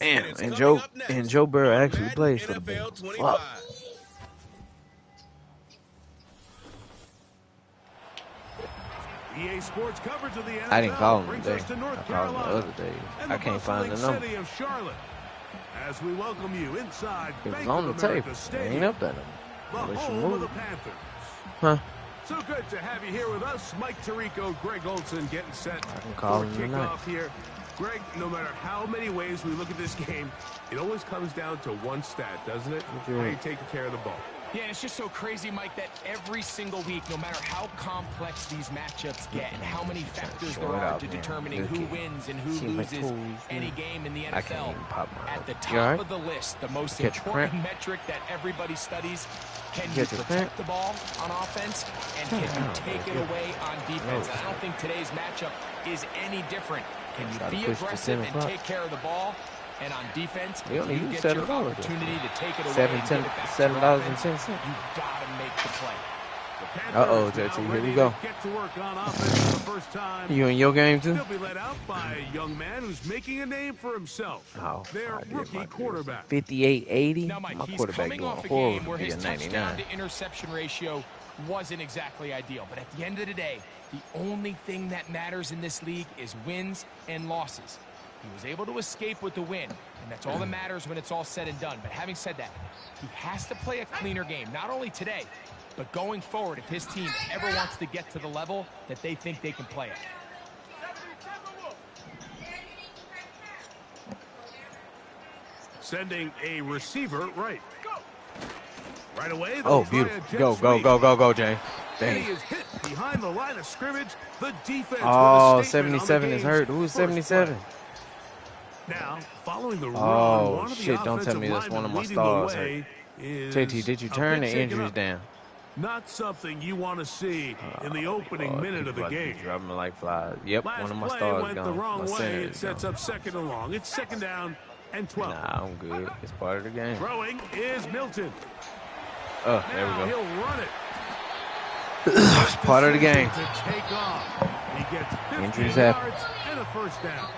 Damn, and Joe Burrow actually Madden plays for the NFL Bengals. 25. Fuck. EA Sports coverage of the NFL I didn't call him brings today. us to North I called him the Carolina other day. and I the can't find the bustling number. city of Charlotte as we welcome you inside It Bank was on of the America table. It Stadium, ain't up there no the more. Unless you home of the move. Panthers. Huh? So good to have you here with us. Mike Tirico, Greg Olson getting set I can call for him tonight. kickoff here. Greg, no matter how many ways we look at this game, it always comes down to one stat, doesn't it? How you taking care of the ball. Yeah, it's just so crazy, Mike, that every single week, no matter how complex these matchups get and how many factors there are to determining who wins and who loses any game in the NFL, at the top of the list, the most important metric that everybody studies, can you protect the ball on offense and can you take it away on defense? And I don't think today's matchup is any different. Can you be aggressive and take care of the ball? And on defense, if you get your opportunity to take it away and give it back to your offense, you've got to make the play. Uh-oh, JT, here we go. Get to work on offense for the first time. You in your game, too? They'll be led out by a young man who's making a name for himself. Oh, their rookie quarterback. 58-80. Now, Mike, My he's quarterback coming doing off a horrible game where to be his a touchdown 99. to interception ratio wasn't exactly ideal. But at the end of the day, the only thing that matters in this league is wins and losses. He was able to escape with the win, and that's all that matters when it's all said and done. But having said that, he has to play a cleaner game, not only today, but going forward if his team ever wants to get to the level that they think they can play at. Sending a receiver right. Right away. Oh, beautiful. Go, James. Dang. He is hit behind the line of scrimmage. The defense. Oh, 77 is hurt. Who's 77? Now, following the run, oh, shit, don't tell me that's one of my stars. JT, did you turn the injuries down? Not something you want to see in the opening minute of the game. Dropping like flies. Yep, Last one of my play stars went gone. the wrong My way. center It sets up second and long. It's second down and 12. Nah, I'm good. It's part of the game. Throwing is Milton. Oh, there we go. He'll run it. It's part of the game. To take off. He gets 15 Injuries yards and a first down.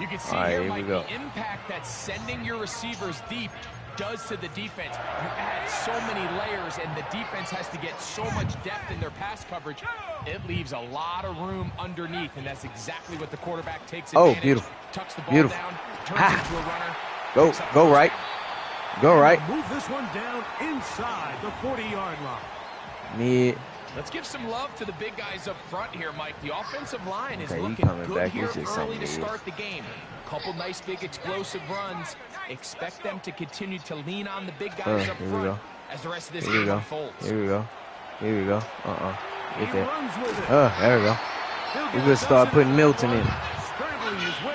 You can see here, Mike, the impact that sending your receivers deep does to the defense. You add so many layers, and the defense has to get so much depth in their pass coverage. It leaves a lot of room underneath, and that's exactly what the quarterback takes advantage. Oh, beautiful. Tucks the ball down, turns into a runner. Go right. Go right. Move this one down inside the 40-yard line. Mid. Let's give some love to the big guys up front here, Mike. The offensive line is looking good here early to start the game. Couple nice big explosive runs. Expect them to continue to lean on the big guys up front as the rest of this game unfolds. Here we go. Get that. There we go. We're going to start putting Milton in.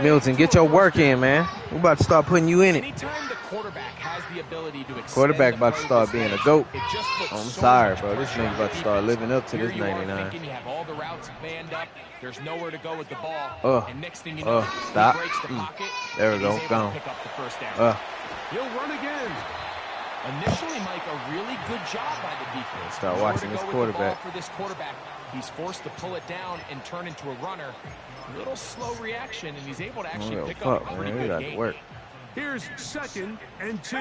Milton, get your work in, man. We're about to start putting you in it. Anytime the quarterback has the ability to quarterback about to start being a goat. I'm sorry, bro. This nigga about to start living up to this 99. You have all the routes manned up. There's nowhere to go with the ball. And next thing you know, stop. He breaks the pocket. There we go. Gone. Pick up the first down. He'll run again. Initially, Mike, a really good job by the defense. Start watching this quarterback. For this quarterback, he's forced to pull it down and turn into a runner. A little slow reaction, and he's able to actually pick up a pretty good game. Work. Here's second and 2.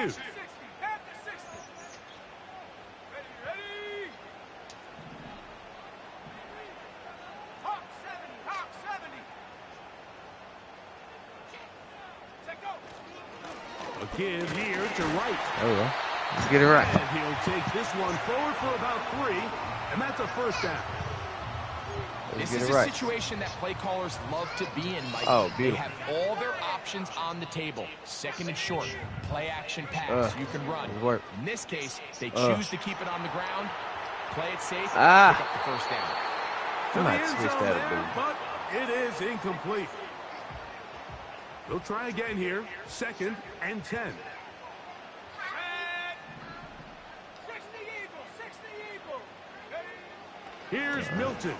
A give here to right. There we go. Let's get it right. And he'll take this one forward for about 3, and that's a first down. This is a situation that play callers love to be in, Mike. Oh, beautiful. They have all their options on the table. Second and short, play action pass. You can run. In this case, they choose to keep it on the ground, play it safe, pick up the first down. I might switch that a bit. But it is incomplete. We'll try again here. Second and 10. Here's Milton.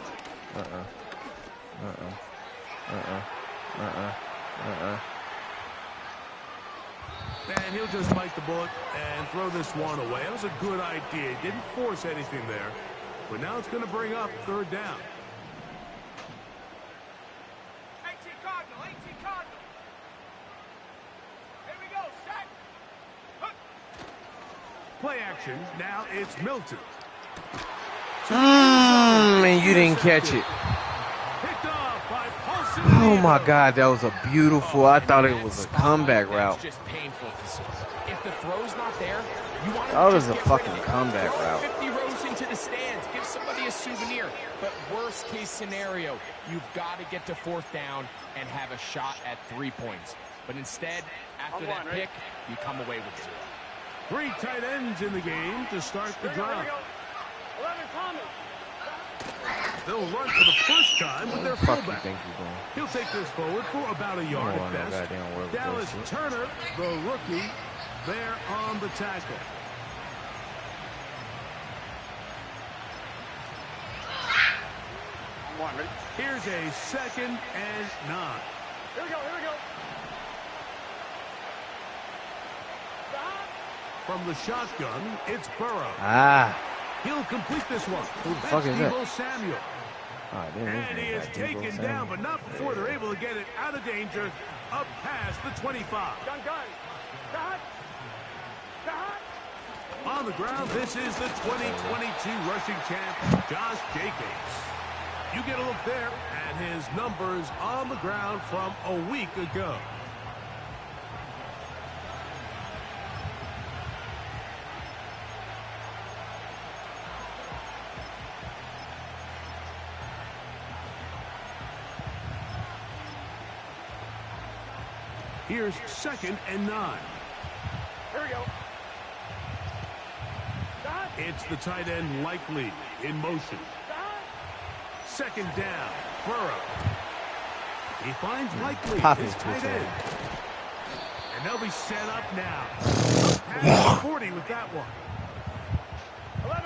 And he'll just bite the bullet and throw this one away. That was a good idea. He didn't force anything there. But now it's going to bring up third down. Play action. Now it's Milton. And you didn't catch it. Oh my God, that was a beautiful. I thought it was a comeback route. Just painful to see. If the throw's not there, you want to that was a fucking comeback route. 50 rows into the stands, give somebody a souvenir. But worst case scenario, you've got to get to 4th down and have a shot at 3 points. But instead, after that pick, you come away with 0. 3 tight ends in the game to start the drive. They'll run for the first time with their fullback. He'll take this forward for about a yard at best. Dallas Turner, the rookie, there on the tackle. Here's a 2nd and 9. Here we go. From the shotgun, it's Burrow. He'll complete this one. Who the fuck is that? Samuel. And he is taken down, but not before they're able to get it out of danger, up past the 25. On the ground, this is the 2022 rushing champ, Josh Jacobs. You get a look there at his numbers on the ground from a week ago. Here's 2nd and 9. Here we go. It's the tight end Likely in motion. 2nd down, Burrow. He finds Likely, his tight end. And they'll be set up now. Up past 40 with that one.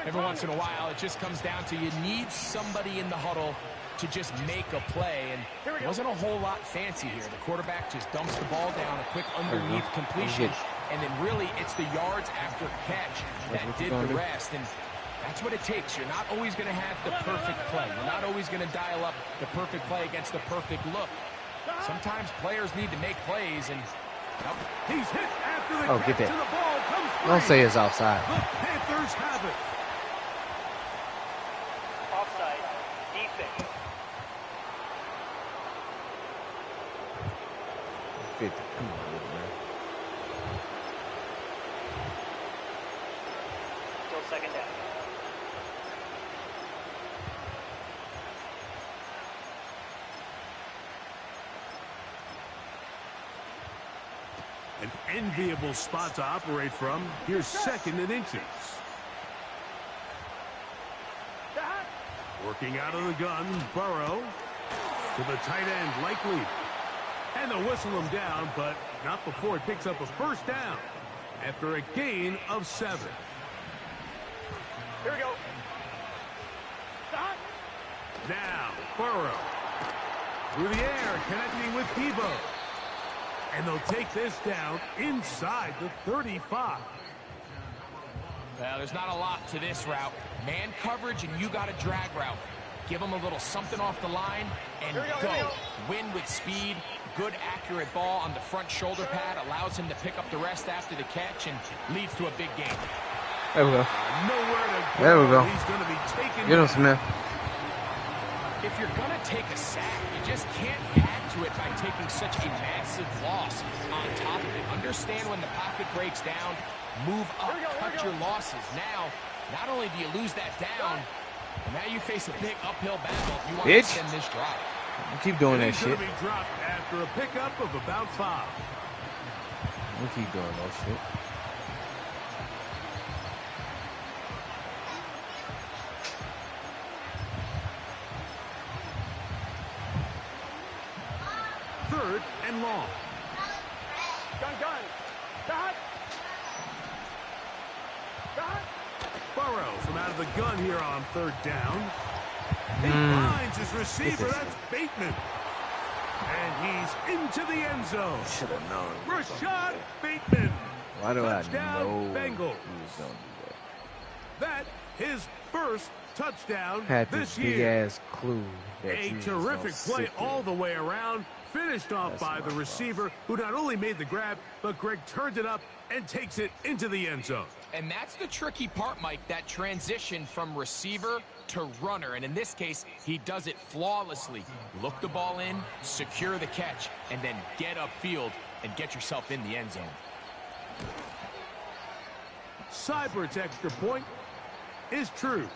Every once in a while, it just comes down to you need somebody in the huddle to just make a play, and it wasn't a whole lot fancy here. The quarterback just dumps the ball down, a quick underneath completion, and then really it's the yards after catch that did the rest, and that's what it takes. You're not always going to have the perfect play. You're not always going to dial up the perfect play against the perfect look. Sometimes players need to make plays, and he's hit after the get that. The ball comes free. Don't say it's outside. The Panthers have it. Offside. Defense. 50. Come on, man. Still 2nd down. An enviable spot to operate from. Here's 2nd and inches. Working out of the gun, Burrow to the tight end, Likely. And they'll whistle him down, but not before it picks up a 1st down after a gain of 7. Here we go. Now, Burrow through the air, connecting with Debo. And they'll take this down inside the 35. Well, there's not a lot to this route. Man coverage, and you got a drag route. Give him a little something off the line, and go. Win with speed. Good, accurate ball on the front shoulder pad. Allows him to pick up the rest after the catch and leads to a big game. There we go. Nowhere to go. There we go. He's going to be taken Get him, down. Smith. If you're going to take a sack, you just can't add to it by taking such a massive loss on top of it. Understand when the pocket breaks down, move up, cut your losses. Now, not only do you lose that down, but now you face a big uphill battle if you want to extend this drive. You keep doing that He's shit. going to be dropped after a pickup of about 5. You keep doing that shit. Third and long. Gun. Burrow from out of the gun here on 3rd down. He finds his receiver. That's Bateman. And he's into the end zone. Should have known. Rashad Bateman. Why do I Touchdown, know Bengals. he was going to do That his first touchdown that? Had this this big year. ass clue. That A you was terrific gonna play sit all there. the way around. Finished off by the receiver, who not only made the grab, but Greg turned it up and takes it into the end zone. And that's the tricky part, Mike, that transition from receiver to runner. And in this case, he does it flawlessly. Look the ball in, secure the catch, and then get upfield and get yourself in the end zone. Seibert's extra point is true.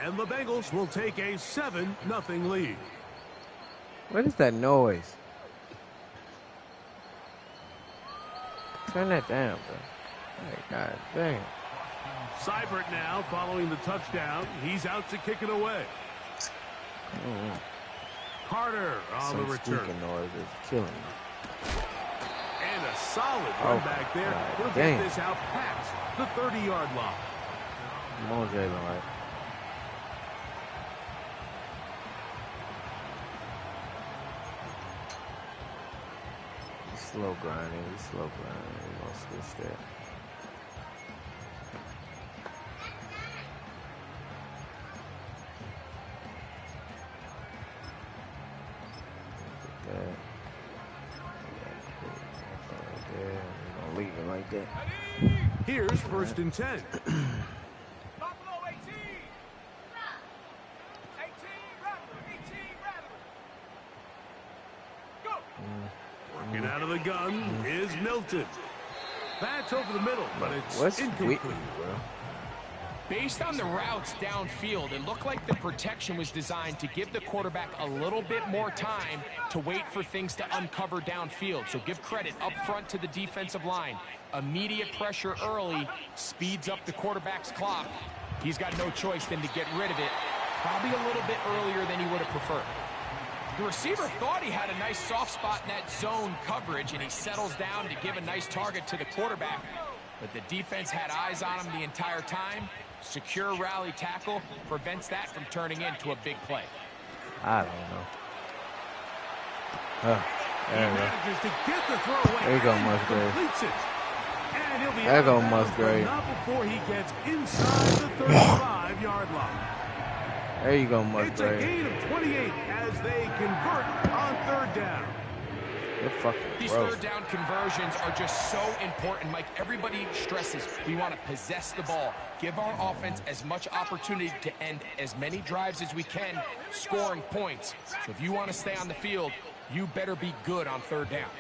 And the Bengals will take a 7-0 lead. What is that noise? Turn that down, bro. Hey, God dang. Seibert now following the touchdown. He's out to kick it away. Carter on the return. Some noise is killing me. And a solid run back there. He'll get this out past the 30-yard line. Come on, Jalen, right? Slow grinding, slow grinding. We're gonna switch that. We're gonna leave it like that. Here's 1st and 10. Working out of the gun is Milton. That's over the middle, but it's incomplete. Based on the routes downfield, it looked like the protection was designed to give the quarterback a little bit more time to wait for things to uncover downfield. So give credit up front to the defensive line. Immediate pressure early speeds up the quarterback's clock. He's got no choice than to get rid of it, probably a little bit earlier than he would have preferred. The receiver thought he had a nice soft spot in that zone coverage, and he settles down to give a nice target to the quarterback. But the defense had eyes on him the entire time. Secure rally tackle prevents that from turning into a big play. I don't know. There we go. Manages to get the throw away. There you go, Musgrave. And he'll be there go Musgrave. Not before he gets inside the 35-yard line. There you go, Musgrave. It's a gain of 28 as they convert on 3rd down. These 3rd down conversions are just so important, Mike. Everybody stresses we want to possess the ball, give our offense as much opportunity to end as many drives as we can, scoring points. So if you want to stay on the field, you better be good on 3rd down.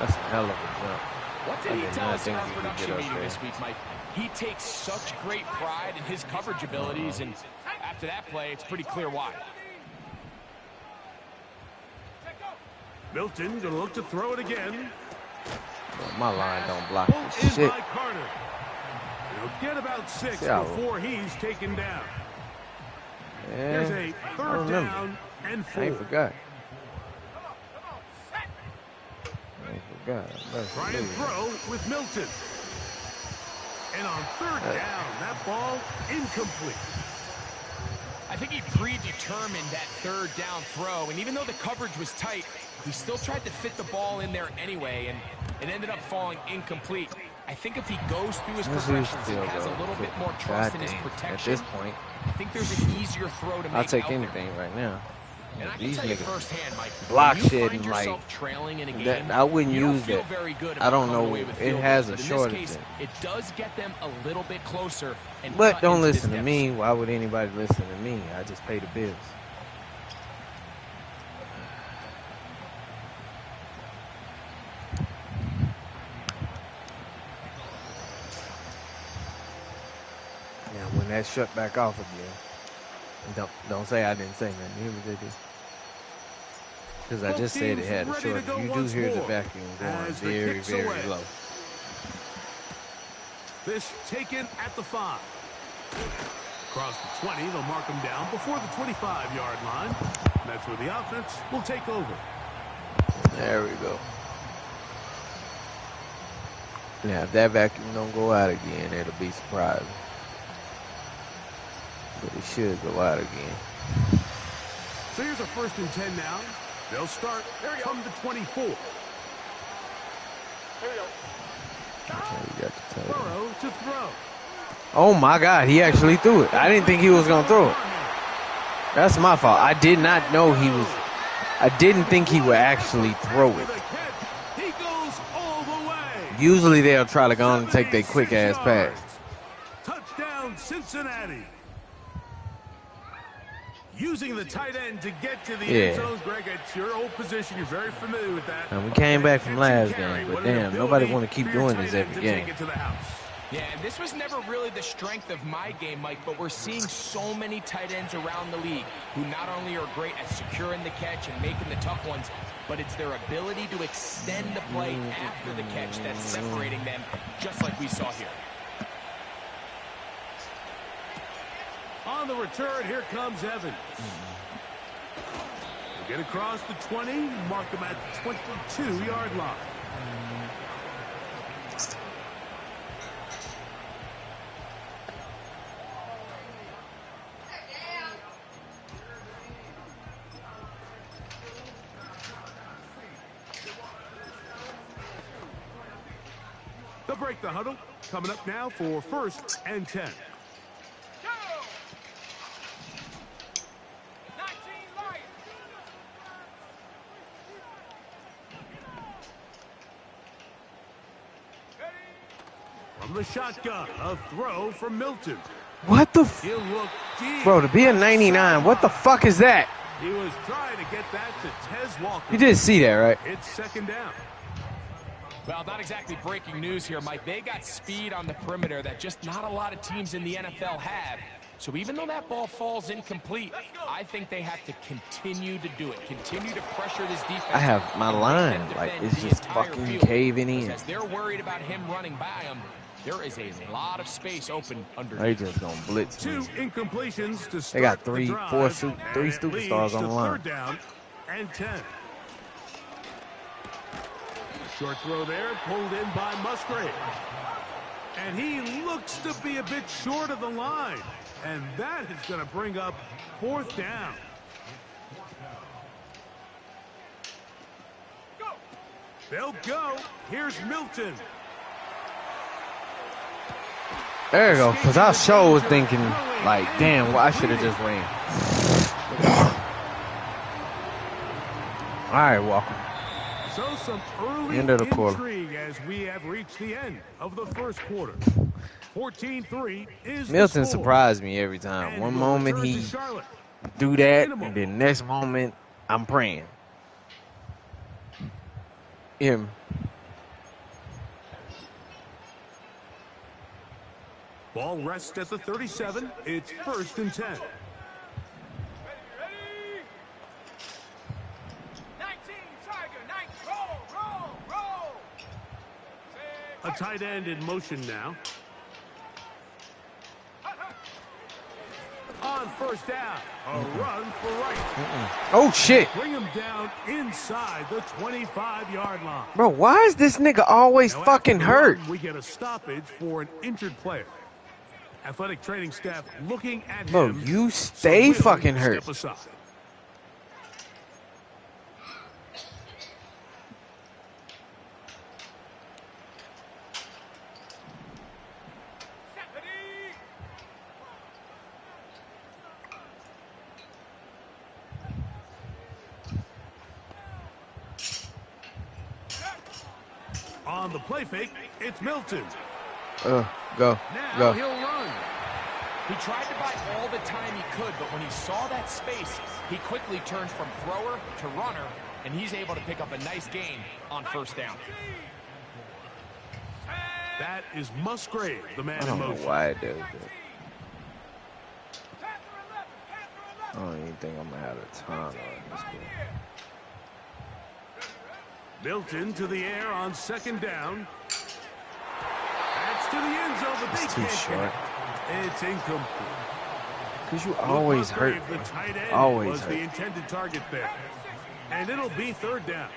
That's a hell of a jump. What did he tell us in our production meeting this week, Mike? He takes such great pride in his coverage abilities, and after that play, it's pretty clear why. Milton gonna look to throw it again. Well, my line don't block this shit. By Carter. He'll get about 6 before he's taken down. Yeah, there's a 3rd down and 4. I ain't forgot. Try and throw with Milton. And on 3rd down, that ball incomplete. I think he predetermined that 3rd down throw, and even though the coverage was tight, he still tried to fit the ball in there anyway, and it ended up falling incomplete. I think if he goes through his progressions and has a little bit more trust in his protection, at this point, I think there's an easier throw to make. I'll take anything right now. And I can tell you firsthand, Mike, block when you shit find and like yourself trailing in a game, I wouldn't you don't use feel it. very good I about don't coming know. away with It field has goals, a but shortage. in this case, it does get them a little bit closer. And But cut don't into listen this to me. deficit. Why would anybody listen to me? I just pay the bills. Now, when that shut back off again, don't say I didn't say nothing. Here we go. Because I just said it had a shortage. You do hear the vacuum going very, very low. This taken at the 5. Across the 20, they'll mark him down before the 25-yard line. That's where the offense will take over. There we go. Now, if that vacuum don't go out again, it'll be surprising. But it should go out again. So here's a 1st and 10 now. They'll start from the 24. Here we go. Okay, we got the tight end. Burrow to throw. Oh my God, he actually threw it. I didn't think he was gonna throw it. That's my fault. I did not know he was. I didn't think he would actually throw it. He goes all the way. Usually they'll try to go on and take their quick ass pass. Touchdown, Cincinnati. Using the tight end to get to the end zone, Greg, it's your old position. You're very familiar with that. And we came back from last game, but damn, nobody want to keep doing this every game. Yeah, and this was never really the strength of my game, Mike, but we're seeing so many tight ends around the league who not only are great at securing the catch and making the tough ones, but it's their ability to extend the play after the catch that's separating them, just like we saw here. On the return, here comes Evans. He'll get across the 20, mark him at the 22-yard line. They'll break the huddle. Coming up now for 1st and 10. From the shotgun, a throw from Milton. What the He'll look deep. Bro, to be a 99, what the fuck is that? He was trying to get that to Tez Walker. You did see that, right? It's 2nd down. Well, not exactly breaking news here, Mike. They got speed on the perimeter that just not a lot of teams in the NFL have. So even though that ball falls incomplete, I think they have to continue to do it. Continue to pressure this defense. I have my line. Like, it's just fucking caving in. As they're worried about him running by them, there is a lot of space open under. They just gonna blitz. 2 incompletions to start. They got three superstars on the line. 3rd down and 10. Short throw there, pulled in by Musgrave. And he looks to be a bit short of the line. And that is going to bring up 4th down. They'll go. Here's Milton. There you go. Because I sure was thinking, like, damn, well, I should have just ran. All right, Walker. So some early End of the quarter. intrigue as we have reached the end of the 1st quarter. 14-3 is Milton the score. surprised me every time. And One will moment return to he Charlotte. do that, and then next moment I'm praying. Him. Ball rests at the 37. It's 1st and 10. A tight end in motion now. On 1st down, a run for right. Oh, shit. Bring him down inside the 25-yard line. Bro, why is this nigga always Now, fucking after the hurt? run, we get a stoppage for an injured player. Athletic training staff looking at Bro, him. you stay so fucking hurt. Step aside. On the play fake, it's Milton. Go. Now he'll run. He tried to buy all the time he could, but when he saw that space, he quickly turned from thrower to runner, and he's able to pick up a nice gain on 1st down. That is Musgrave, the man I don't in know motion. why it does that. I don't even think I'm going to have a ton on this game. Milton to the air on 2nd down. That's to the end zone, but they It's too can't short. get it. It's incomplete. Because you always hurt. Musgrave, the tight end, Always was hurt. the intended target there. And it'll be 3rd down.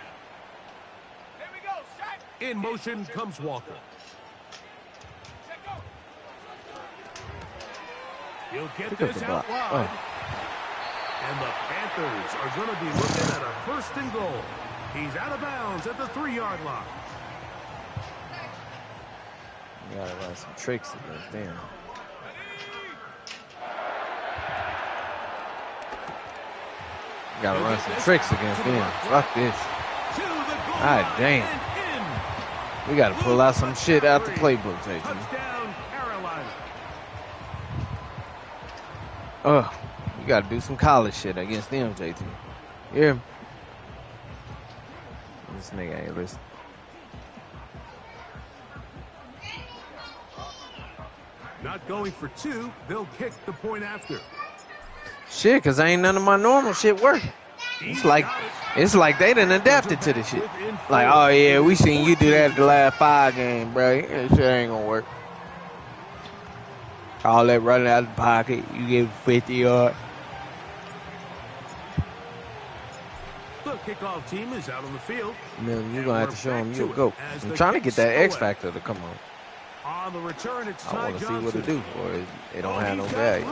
In motion comes Walker. He'll get Pick up this the out block. wide. And the Panthers are going to be looking at a 1st and goal. He's out of bounds at the 3-yard line. You gotta run some tricks against them. Gotta run some tricks against them. Fuck this. God damn. We gotta pull out some shit out the playbook, JT. You gotta do some college shit against them, JT. Yeah. This nigga ain't listening. Not going for two, they'll kick the point after. Shit, cause ain't none of my normal shit working. It's like they done adapted to the shit. Like, oh yeah, we seen you do that the last 5 games, bro. That shit ain't gonna work. All that running out of the pocket, you give 50 yards. The kickoff team is out on the field. Man, you're gonna have to show them you'll go. I'm trying to get that X Factor to come on. On the return, it's I want to see what it do, or it don't have no value.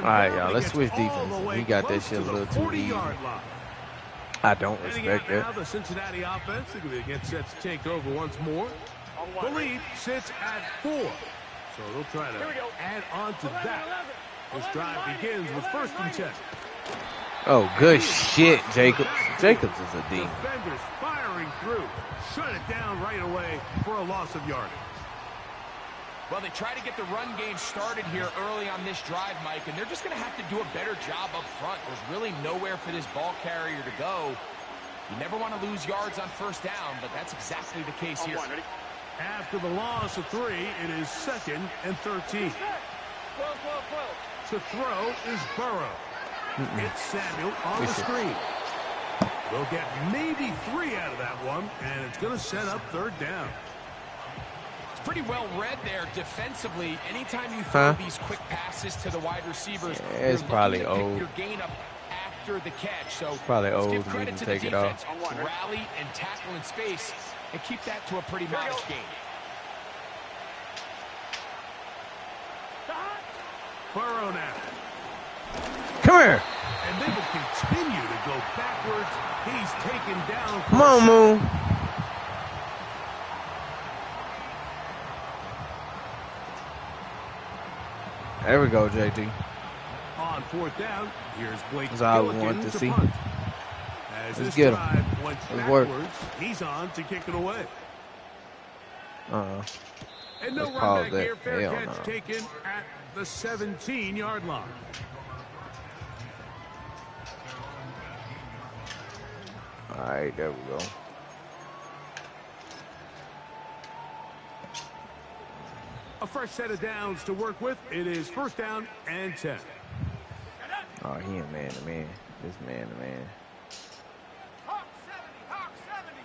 Alright, y'all, let's switch defense. We got that shit a little too easy. I don't respect that. The Cincinnati offense gets set to take over once more. The lead sits at 4. So they'll try to add on to that. This drive begins with 1st and 10. Oh, good shit, Jacobs. Jacobs is a D. Defenders firing through. Shut it down right away for a loss of yardage. Well, they try to get the run game started here early on this drive, Mike, and they're just going to have to do a better job up front. There's really nowhere for this ball carrier to go. You never want to lose yards on 1st down, but that's exactly the case here. After the loss of 3, it is 2nd and 13. To throw is Burrow. It's Samuel on the screen. They'll get maybe 3 out of that one, and it's going to set up 3rd down. It's pretty well read there defensively. Anytime you throw these quick passes to the wide receivers, it's probably old. Your gain up after the catch. So it's probably old. Give credit to the take it off. Rally and tackle in space and keep that to a pretty modest gain. Burrow now. Come here. And they will continue to go backwards. He's taken down. Come on, Moon. There we go, JT. On 4th down, here's Blake. That's all we want to see. Let's get him. Let's work. He's on to kick it away. And no Let's run pause back that. here. Fair Hell catch no. taken at the 17-yard line. All right, there we go. A fresh set of downs to work with. It is 1st down and 10. Oh, he a man-to-man. This man-to-man. Hawk 70, Hawk 70.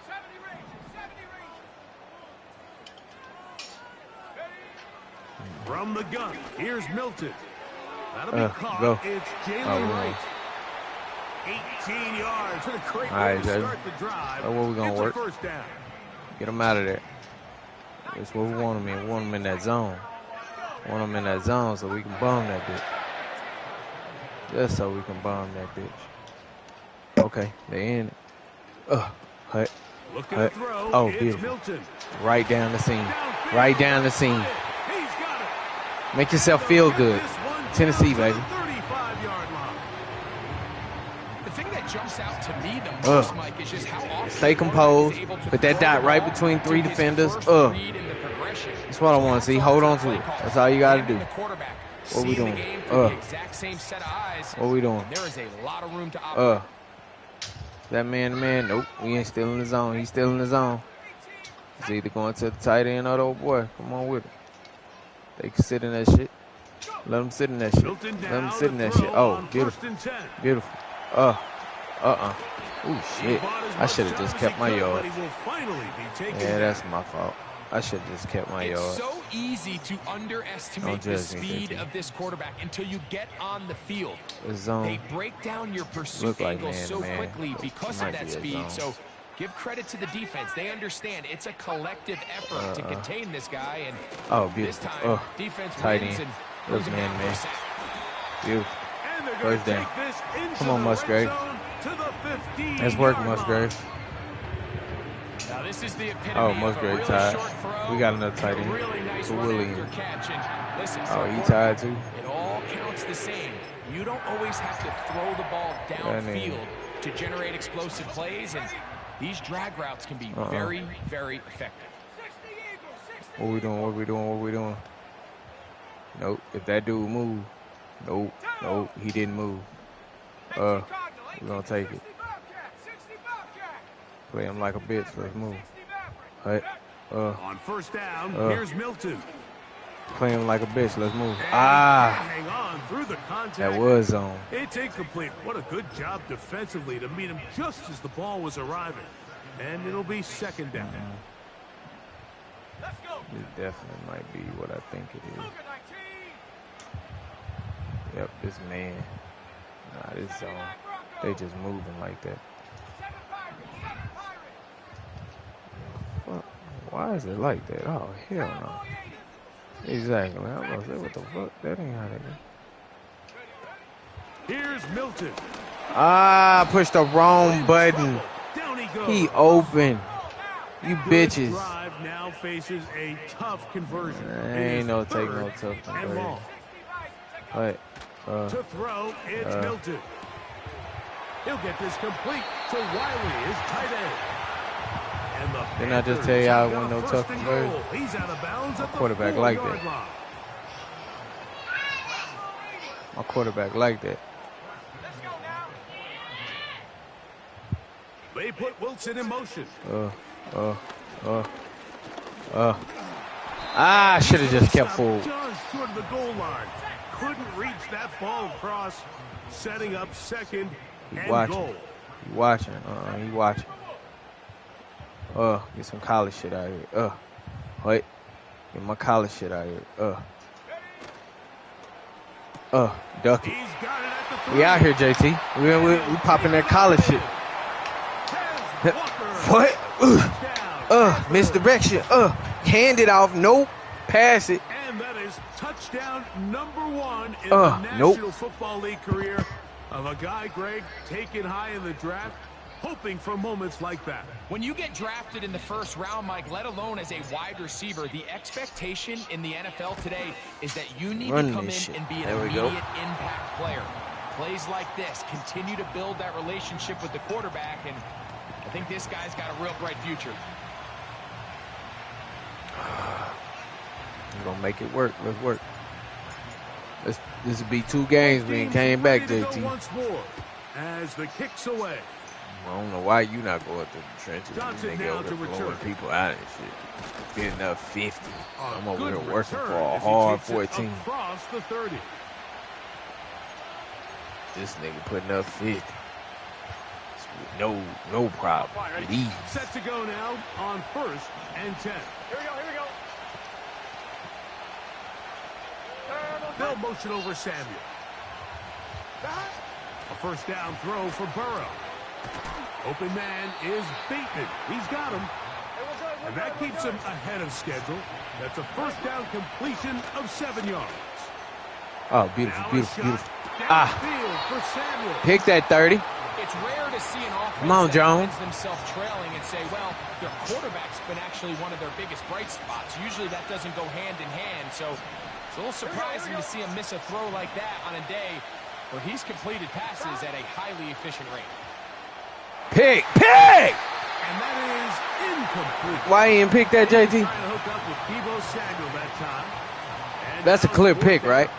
70 range, 70 range. From the gun, here's Milton. That'll be caught. Go. It's Jalen Wright. 18 yards. What a great way to start the drive. That's what we're going to work. 1st down. Get him out of there. That's what we want him in. We want him in that zone. Want him in that zone so we can bomb that bitch. Just so we can bomb that bitch. Okay, they in it. Hut. Oh, beautiful. Milton. Right down the seam. Right down the seam. Make yourself feel good. Tennessee, baby. The thing that jumps out to me the most, Mike, is just how often stay composed. Put that dot right between 3 defenders. That's what I want to see. Hold on to it. That's all you got to do. What we doing? What we doing? There is a lot of room to operate. That man-to-man. Nope. We ain't still in the zone. He's still in the zone. He's either going to the tight end or the old boy. Come on with it. They can sit in that shit. Let them sit in that shit. Let them sit in that shit. Oh, beautiful. Beautiful. Oh, shit. I should have just kept my yard. Yeah, that's my fault. I should have just kept my yard. It's so easy to underestimate the speed of this quarterback until you get on the field. They break down your pursuit angle so quickly because of that speed. So give credit to the defense. They understand it's a collective effort to contain this guy. And this time, defense wins and brings him down for a sack. Beautiful. First down. Come on, Musgrave. Let's work, Musgrave. this is the epitome Oh, of most a great really tied. short throw. We got another tight end. Really nice For run Williams. after catch. And listen, Oh, for a he tied too. it all counts the same. You don't always have to throw the ball downfield to generate explosive plays, and these drag routes can be very, very effective. What we doing? What we doing? What we doing? Nope. If that dude moved, nope. Nope. He didn't move. We're gonna take it. Play him like a bitch. Let's move. Right. On first down, here's Milton. Play him like a bitch. Let's move. Hang on through the contact. That was zone. It's incomplete. What a good job defensively to meet him just as the ball was arriving. And it'll be second down. Let's go. This definitely might be what I think it is. Yep, this man. Nah, this zone. They just moving like that. What? Why is it like that? Oh, hell no. Exactly. I was gonna say, what the fuck? That ain't how that is. Here's Milton. Pushed the wrong button. He open. You bitches. Drive now faces a tough conversion. Ain't no take no tough conversion. What? To throw, it's Milton. He'll get this complete to Wiley, his tight end. And the Didn't I just tell you I want no tough conversion? He's out of bounds at the Quarterback like that. 4-yard line. My quarterback like that. They put Wilson in motion. Should have just kept forward. Just short of the goal line. Couldn't reach that ball across, setting up second and goal. He watching. He watching. Get some college shit out here. Wait. Get my college shit out here. Duck it. We out here, JT. We popping that college shit. What? Misdirection. Hand it off. Nope. Pass it. And that is touchdown number 1 in the National Football League career of a guy, Greg, taken high in the draft, hoping for moments like that. When you get drafted in the first round, Mike, let alone as a wide receiver, the expectation in the NFL today is that you need to come in and be an immediate impact player. Plays like this continue to build that relationship with the quarterback, and I think this guy's got a real bright future. We're gonna make it work. Let's work. This will be 2 games we ain't came back, JT. Once more as the kicks away. I don't know why you not going through the trenches. Johnson You now over to there return. blowing people out and shit. Getting up 50. I'm over here Good working return for a as he hard takes it 14. Across the 30. This nigga putting up 50. No problem. Leave. Set to go now on 1st and 10. Here we go. They'll motion over Samuel. A first down throw for Burrow. Open man is Bateman. He's got him. And that keeps him ahead of schedule. That's a first down completion of 7 yards. Oh, beautiful. Downfield for Samuel. Pick that 30. It's rare to see an offense Come on, that Jones. finds themselves trailing and say, well, their quarterback's been actually one of their biggest bright spots. Usually that doesn't go hand in hand, so it's a little surprising to see him miss a throw like that on a day where he's completed passes at a highly efficient rate. Pick! And that is incomplete. Why he didn't pick that, JT? Trying to hook up with Deebo Samuel that time. And That's a now clear fourth pick, down. right?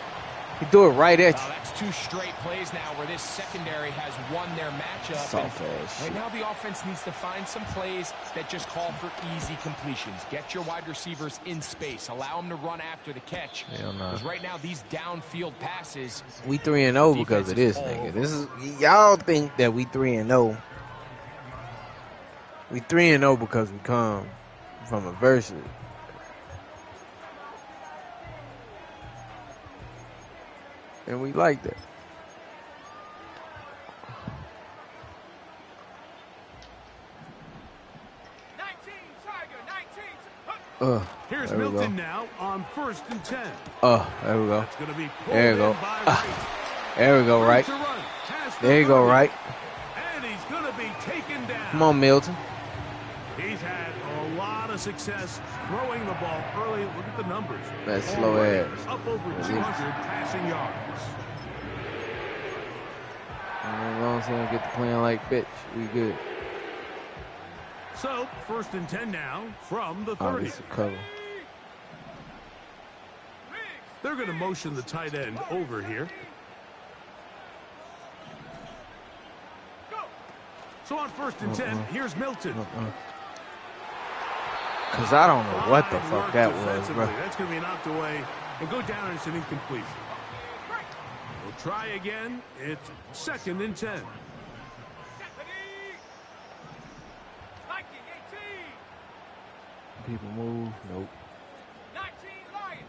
He threw it right at you. That's 2 straight plays now where this secondary has won their matchup. Soft ass Right shit. now the offense needs to find some plays that just call for easy completions. Get your wide receivers in space. Allow them to run after the catch. Hell no. Because right now these downfield passes. We 3-0 because of this, nigga. This is y'all think that we 3-0. We 3-0 because we come from adversity. And we like that. Here's There we Milton go. now on 1st and 10. There we go. It's going to be There you pulled go. in by Wright. There we go, right? To run, past the There you go, 30. right? And he's going to be taken down. Come on, Milton. He's had a of success throwing the ball early. Look at the numbers. That slow ass. Up over 200 passing yards. As long as he don't get to playing like bitch, we good. So, 1st and 10 now from the 30. Oh, this is a cover. They're going to motion the tight end over here. So on 1st and 10, here's Milton. Because I don't know what the fuck that was, bro. That's going to be knocked away and go down as an incompletion. We'll try again. It's 2nd and 10. People move. Nope. 19 Lions.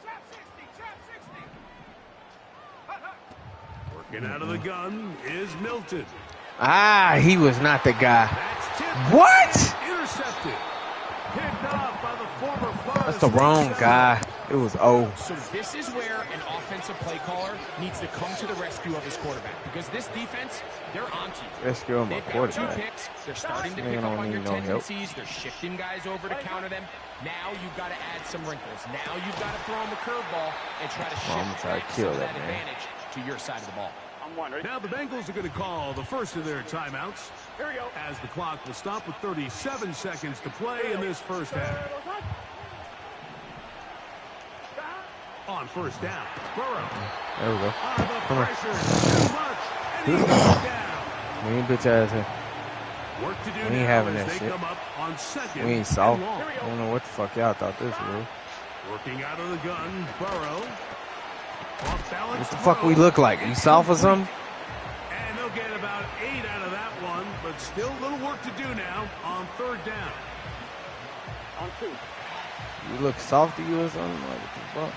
Trap 60. Working out of the gun is Milton. Ah, he was not the guy. That's tipped. What? Intercepted. Picked off by the former Florida That's the wrong guy. It was O. So this is where an offensive play caller needs to come to the rescue of his quarterback, because this defense, they're onto you. Rescue of my They've got 2 quarterback. picks. They're starting to pick up on your tendencies. They're shifting guys over to counter them. Now you've got to add some wrinkles. Now you've got to throw them a curveball and try to shift try to kill some of that that man. advantage to your side of the ball. Now the Bengals are going to call the first of their timeouts as the clock will stop with 37 seconds to play in this first half. On 1st down, Burrow. There we go. The Come on. pressure too much, and he goes down. We ain't bitch ass here. Work to do We ain't now having as that they shit. come up on 2nd We ain't soft. and long. I don't know what the fuck y'all thought this was. Working out of the gun, Burrow. Off balance. What the fuck we look like? You soft or something? And they'll get about 8 out of that one, but still a little work to do now on 3rd down. On 2. You look soft to you or something? Like, what the fuck?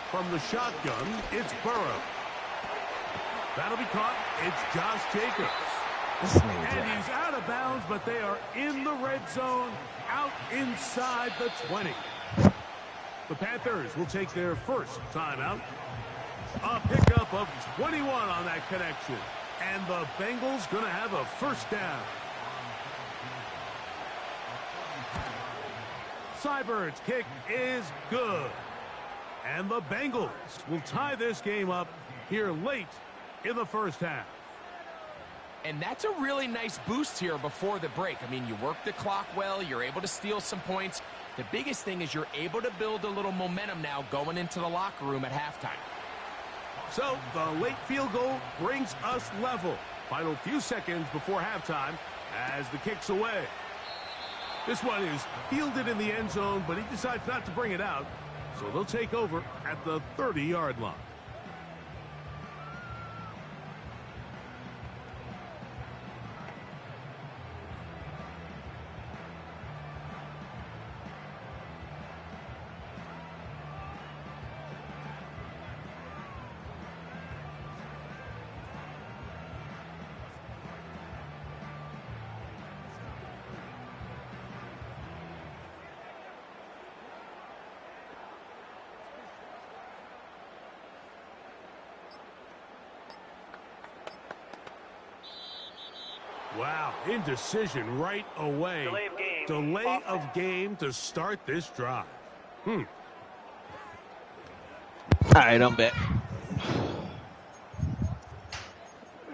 From the shotgun, it's Burrow. That'll be caught. It's Josh Jacobs. This nigga. And he's out of bounds, but they are in the red zone, out inside the 20. The Panthers will take their first timeout. A pickup of 21 on that connection. And the Bengals going to have a 1st down. Cybird's kick is good. And the Bengals will tie this game up here late in the first half. And that's a really nice boost here before the break. I mean, you work the clock well. You're able to steal some points. The biggest thing is you're able to build a little momentum now going into the locker room at halftime. So the late field goal brings us level. Final few seconds before halftime as the kick's away. This one is fielded in the end zone, but he decides not to bring it out. So they'll take over at the 30-yard line. Wow, indecision right away. Delay of game to start this drive. All right, I'm back.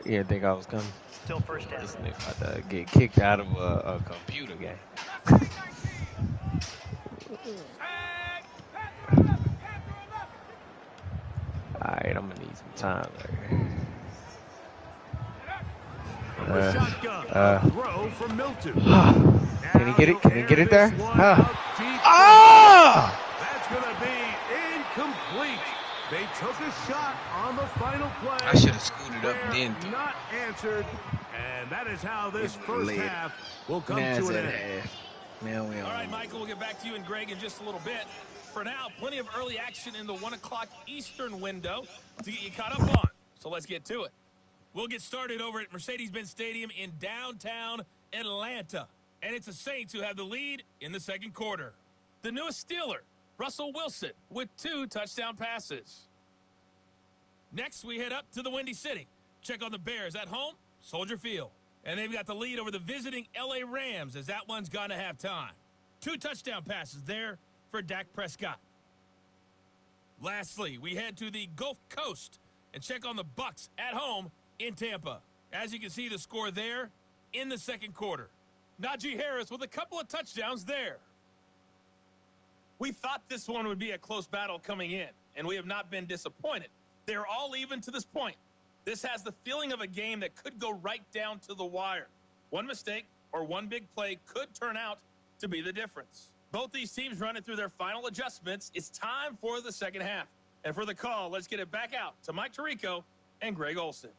Yeah, I think I was coming. Still 1st down. This nigga about to get kicked out of a computer game. All right, I'm gonna need some time there. Throw from Milton. Can he get it? Can he get it there? That's going to be incomplete. They took a shot on the final play. I should have scooted up then. Not answered. And that is how this first half will come to an end. Man, all right, Michael, we'll get back to you and Greg in just a little bit. For now, plenty of early action in the 1 o'clock Eastern window to get you caught up on. So let's get to it. We'll get started over at Mercedes-Benz Stadium in downtown Atlanta. And it's the Saints who have the lead in the second quarter. The newest Steeler Russell Wilson with 2 touchdown passes. Next, we head up to the Windy City. Check on the Bears at home, Soldier Field. And they've got the lead over the visiting L.A. Rams as that one's gone to halftime. 2 touchdown passes there for Dak Prescott. Lastly, we head to the Gulf Coast and check on the Bucs at home in Tampa. As you can see, the score there in the second quarter. Najee Harris with a couple of touchdowns there. We thought this one would be a close battle coming in, and we have not been disappointed. They're all even to this point. This has the feeling of a game that could go right down to the wire. One mistake or one big play could turn out to be the difference. Both these teams running through their final adjustments. It's time for the second half. And for the call, let's get it back out to Mike Tirico and Greg Olsen.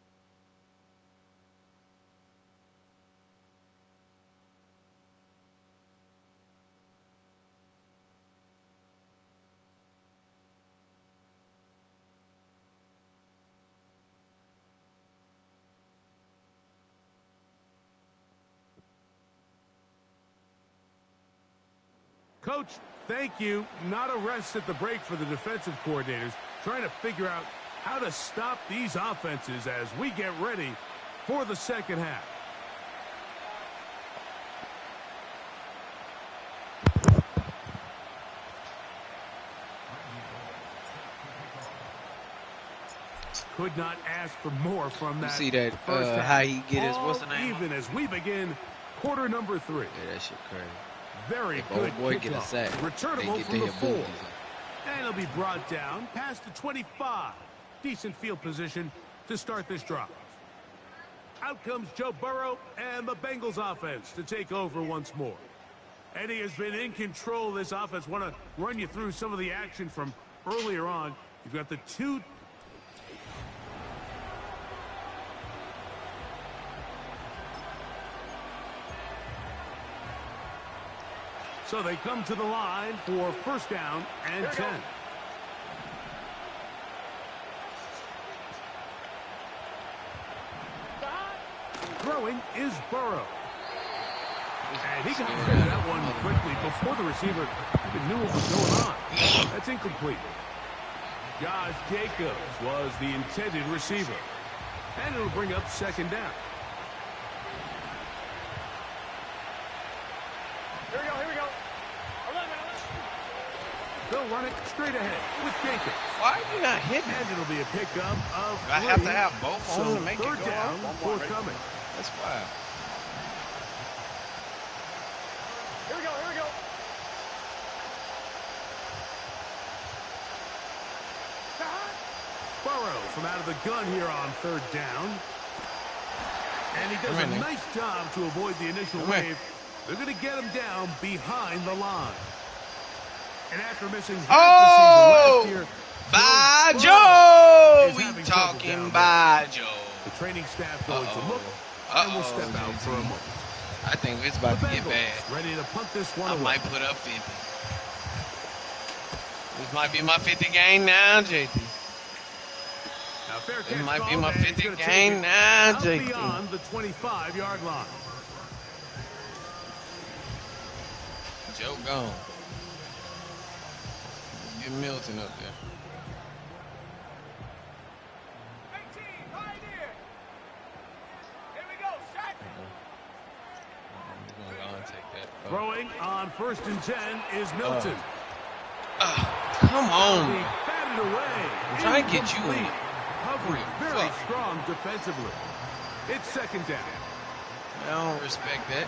Coach, thank you. Not a rest at the break for the defensive coordinators, trying to figure out how to stop these offenses as we get ready for the second half. Could not ask for more from that. You see that first half. how he get his what's the name? Even as we begin quarter number 3. Yeah, that shit crazy. Very good boy get a sack. Returnable from the 4. And it'll be brought down past the 25. Decent field position to start this drive. Out comes Joe Burrow and the Bengals offense to take over once more. And he has been in control of this offense. Want to run you through some of the action from earlier on. You've got the 2. So they come to the line for first down and 10. Throwing is Burrow. And he got that one quickly before the receiver even knew what was going on. That's incomplete. Josh Jacobs was the intended receiver. And it'll bring up second down. They'll run it straight ahead with Jacobs. Why are you not hitting? And it'll be a pickup of 3. I have to have both on So to make it third go down up. forthcoming. That's why. Here we go. Burrow from out of the gun here on third down. And he does a nice job to avoid the initial wave. They're going to get him down behind the line. And after missing half the season last year, by Joe! We talking by Joe. The training staff going to look and will step out for a moment. I think it's about to get bad. Ready to punt this one I away. might put up 50. This might be my 50 game now, JT. This might be my 50 game now, JT. Beyond the 25-yard line. Joe gone. Get Milton up there. 18, right here. Here we go, shot. I'm going to take that. Throwing on first and 10 is Milton. Come on. He batted away. I'm trying to get you in. Hovering very strong defensively. It's second down. I don't respect that.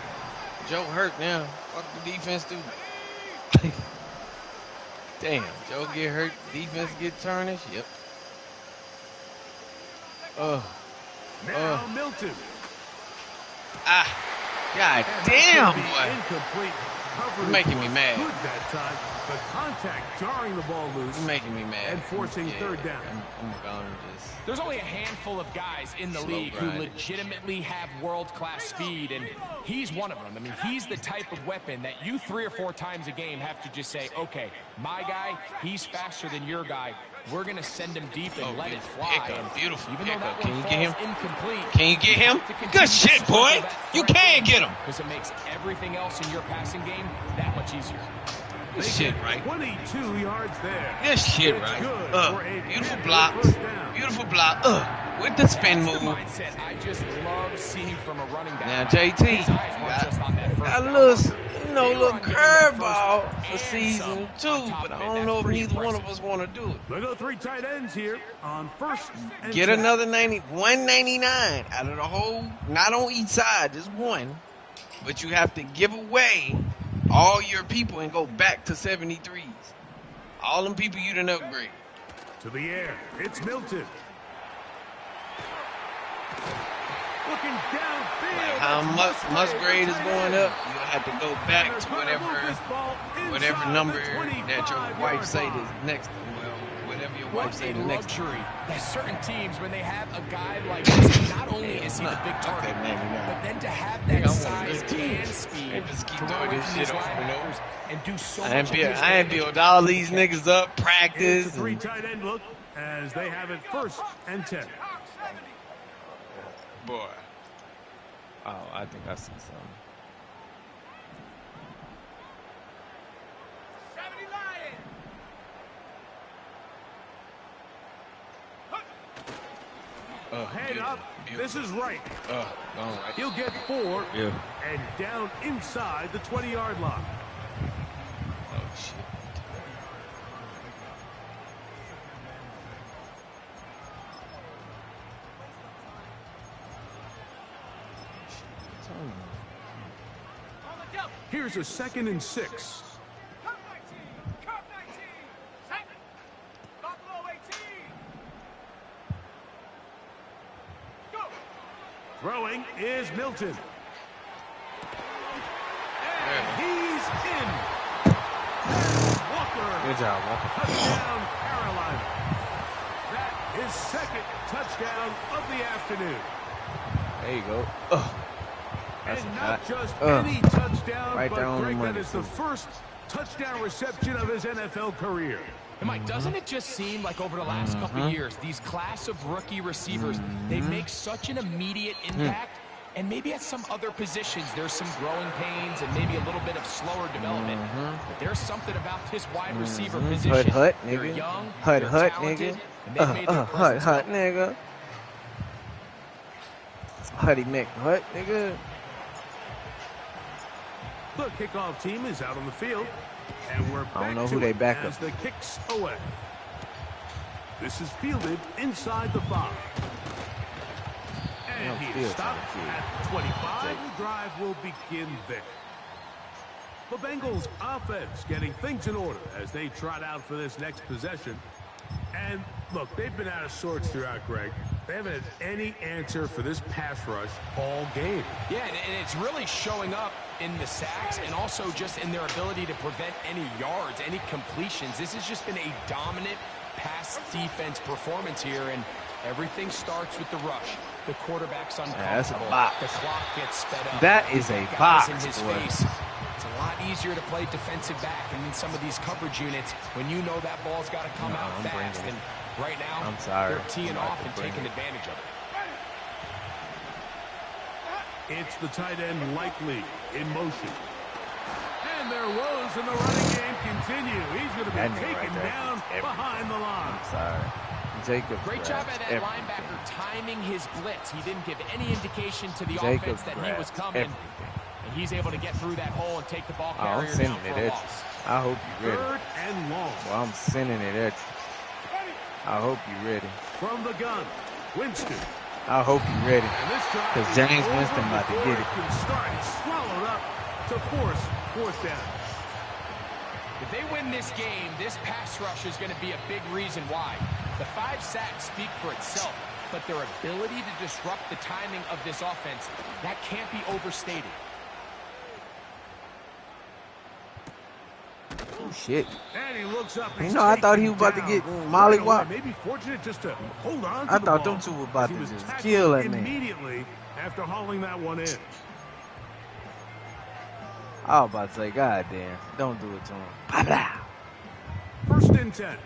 Joe hurt now. Fuck the defense too. Damn, Joe get hurt, defense get tarnished. Yep. Now Milton. God damn, boy. Incomplete. You're making me mad. Good that time, but contact jarring the ball loose. You're making me mad. And forcing third down. I'm going to just... There's only a handful of guys in the league who legitimately have world-class speed, and he's one of them. I mean, he's the type of weapon that you 3 or 4 times a game have to just say, okay, my guy, he's faster than your guy. we're going to send him deep and let it fly. Beautiful. Even though that Can you get him? Incomplete, can you get him? Good shit, boy. You can get him. Because it makes everything else in your passing game that much easier. Good shit, right? 22 yards there. Good shit, right? Beautiful block. Beautiful block. With the spin move. Mindset I just love seeing from a running back. Now, JT, got a little, little curveball for season 2, but I don't know if neither one of us want to do it. They go 3 tight ends here on first. Get another 199 out of the whole, not on each side, just one. But you have to give away all your people and go back to 73s. All them people you didn't upgrade. To the air, it's Milton. Looking downfield. How Musgrave is going up, you'll have to go back to whatever number that your wife say is next to. Well, whatever your wife say the next to. There's certain teams when they have a guy like this, not only is he the big target, but then to have that size and speed keep doing this shit over and over. And do so I much. ain't build all these niggas up, practice. It's a 3 tight end look as they have it first and 10. Boy. Oh, I think I see something. 70 Lions. Head up. This is right. All right. He'll get 4 and down inside the 20-yard line. Oh, shit. Here's a 2nd and 6. Curve 19. Curve 19. Set. Buffalo 18. Go. Throwing is Milton. And he's in. Walker. Good job, Walker. Touchdown, Carolina. That is 2nd touchdown of the afternoon. There you go. That's and a not fact. just any touchdown, right but there on the Greg, money, that is the too. first touchdown reception of his NFL career. And Mike, doesn't it just seem like over the last couple of years, these class of rookie receivers, they make such an immediate impact? And maybe at some other positions, there's some growing pains and maybe a little bit of slower development. But there's something about this wide receiver position. Hut, They're nigga. young, Hut, they're nigga. talented, and they've made their presence Hut, felt. nigga. Hutty Mick, Hut, nigga. The kickoff team is out on the field, and we're back I don't know to who they it back as up. the kicks away. This is fielded inside the 5. And he is stopped at 25. The drive will begin there. The Bengals offense getting things in order as they trot out for this next possession. And look, they've been out of sorts throughout, Greg. They haven't had any answer for this pass rush all game. Yeah, and it's really showing up in the sacks and also just in their ability to prevent any yards, any completions. This has just been a dominant pass defense performance here, and everything starts with the rush. The quarterback's that's a uncomfortable. box. The clock gets sped up. That is a Guys box, in his boy. face. It's a lot easier to play defensive back, and in some of these coverage units, when you know that ball's got to come out I'm fast. bringing And right now, I'm sorry. they're teeing I'm off about and to bring taking it. advantage of it. It's the tight end Likely in motion. And their woes in the running game continue. He's going to That be nigga taken right there down is everything. behind the line. I'm sorry. Jacob. Great job by that everything. linebacker timing his blitz. He didn't give any indication to the Jacob offense that he was grabs coming. everything. And he's able to get through that hole and take the ball Oh, I'm carrier sending down it for a at loss. you. I hope you're ready. 3rd and long. Well, I'm sending it at you. I hope you're ready. From the gun, Winston. I hope you're ready. And this drive 'Cause is James over Winston about to before get it. Can start. He's swallowed up to force 4th down. If they win this game, this pass rush is going to be a big reason why. The 5 sacks speak for itself, but their ability to disrupt the timing of this offense, that can't be overstated. Oh, shit. And he looks up. You know, I thought he was about to get mollywop. Maybe fortunate just to hold on to I the thought ball. them two were about He to was just tackled kill that man. immediately after hauling that one in. I was about to say, God damn, don't do it to him. Blah, blah. 1st and 10.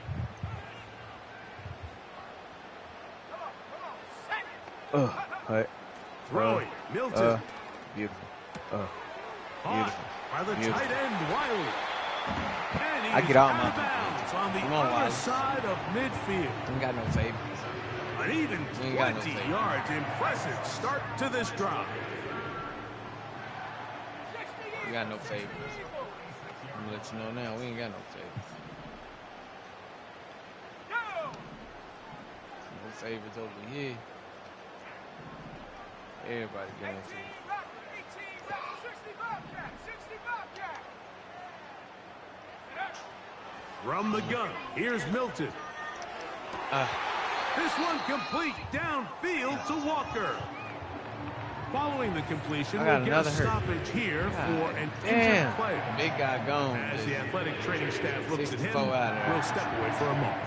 Throwing, Milton. Beautiful. Caught by the tight end, Wiley. And I get out my bounds on the other side of midfield. We ain't got no favorites. An even 20 yards. Impressive start to this drive. We got no favorites. I'm gonna let you know now, we ain't got no favorites. No favorites over here. Everybody going to. From the gun, here's Milton. This one complete downfield to Walker. Following the completion, we'll get a stoppage here for an injured player. Big guy gone. As the athletic training staff looks at him, we'll step away for a moment.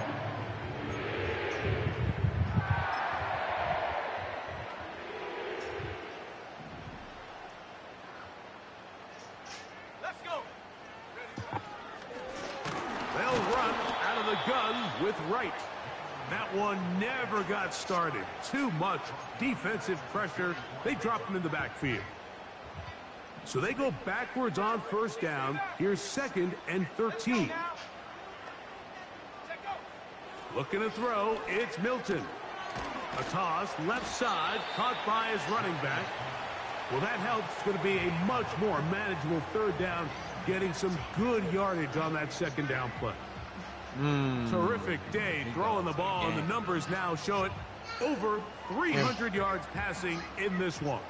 Let's go. They'll run out of the gun with Wright. That one never got started. Too much defensive pressure. They drop him in the backfield. So they go backwards on first down. Here's 2nd and 13. Looking to throw. It's Milton. A toss left side, caught by his running back. Well, that helps. It's going to be a much more manageable 3rd down, getting some good yardage on that 2nd down play. Terrific day throwing the ball, and the numbers now show it. Over 300 yards passing in this one.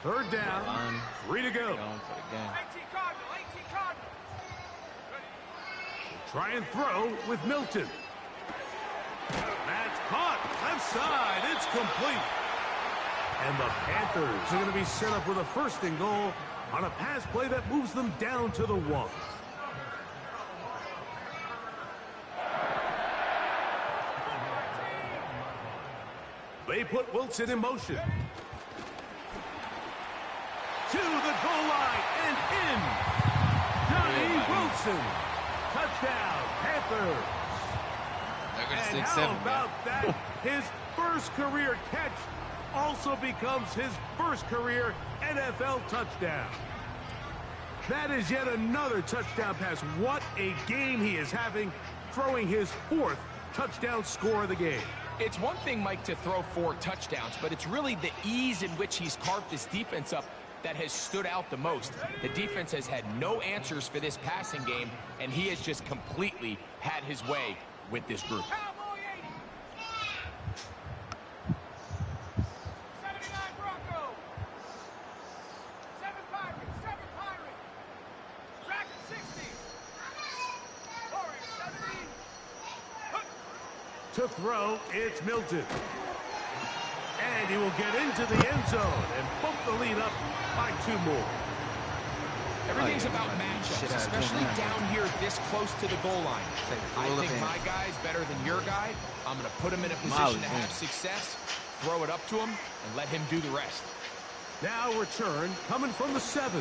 3rd down, 3 to go. Try and throw with Milton. That's caught. Left side. It's complete. And the Panthers are going to be set up with a 1st and goal on a pass play that moves them down to the 1. They put Wilson in motion. To the goal line and in. Johnny Wilson. Touchdown, Panthers. And how about that? His first career catch also becomes his first career NFL touchdown. That is yet another touchdown pass. What a game he is having, throwing his 4th touchdown score of the game. It's one thing, Mike, to throw 4 touchdowns, but it's really the ease in which he's carved this defense up that has stood out the most. The defense has had no answers for this passing game, and he has just completely had his way with this group. To throw, it's Milton. And he will get into the end zone and bump the lead up by 2 more. Everything's about matchups, especially down here this close to the goal line. I think my guy's better than your guy. I'm going to put him in a position to have success, throw it up to him, and let him do the rest. Now return coming from the 7.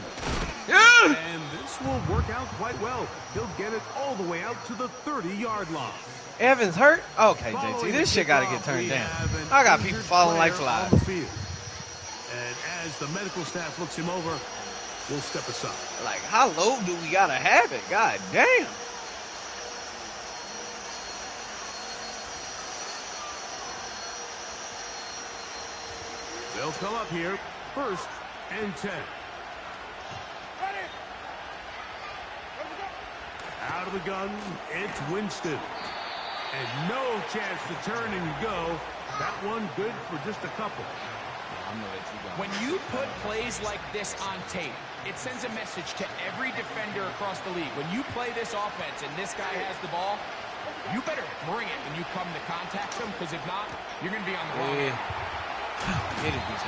Yeah! And this will work out quite well. He'll get it all the way out to the 30-yard line. Evans hurt? Okay, JT, this shit got to get turned down. I got people falling like flies. And as the medical staff looks him over, we'll step aside. Like, how low do we got to have it? God damn. They'll come up here, 1st and 10. Out of the gun, it's Winston. And no chance to turn and go. That one good for just a couple. When you put plays like this on tape, it sends a message to every defender across the league. When you play this offense and this guy has the ball, you better bring it when you come to contact him, because if not, you're going to be on the wrong end. Get it, DJ.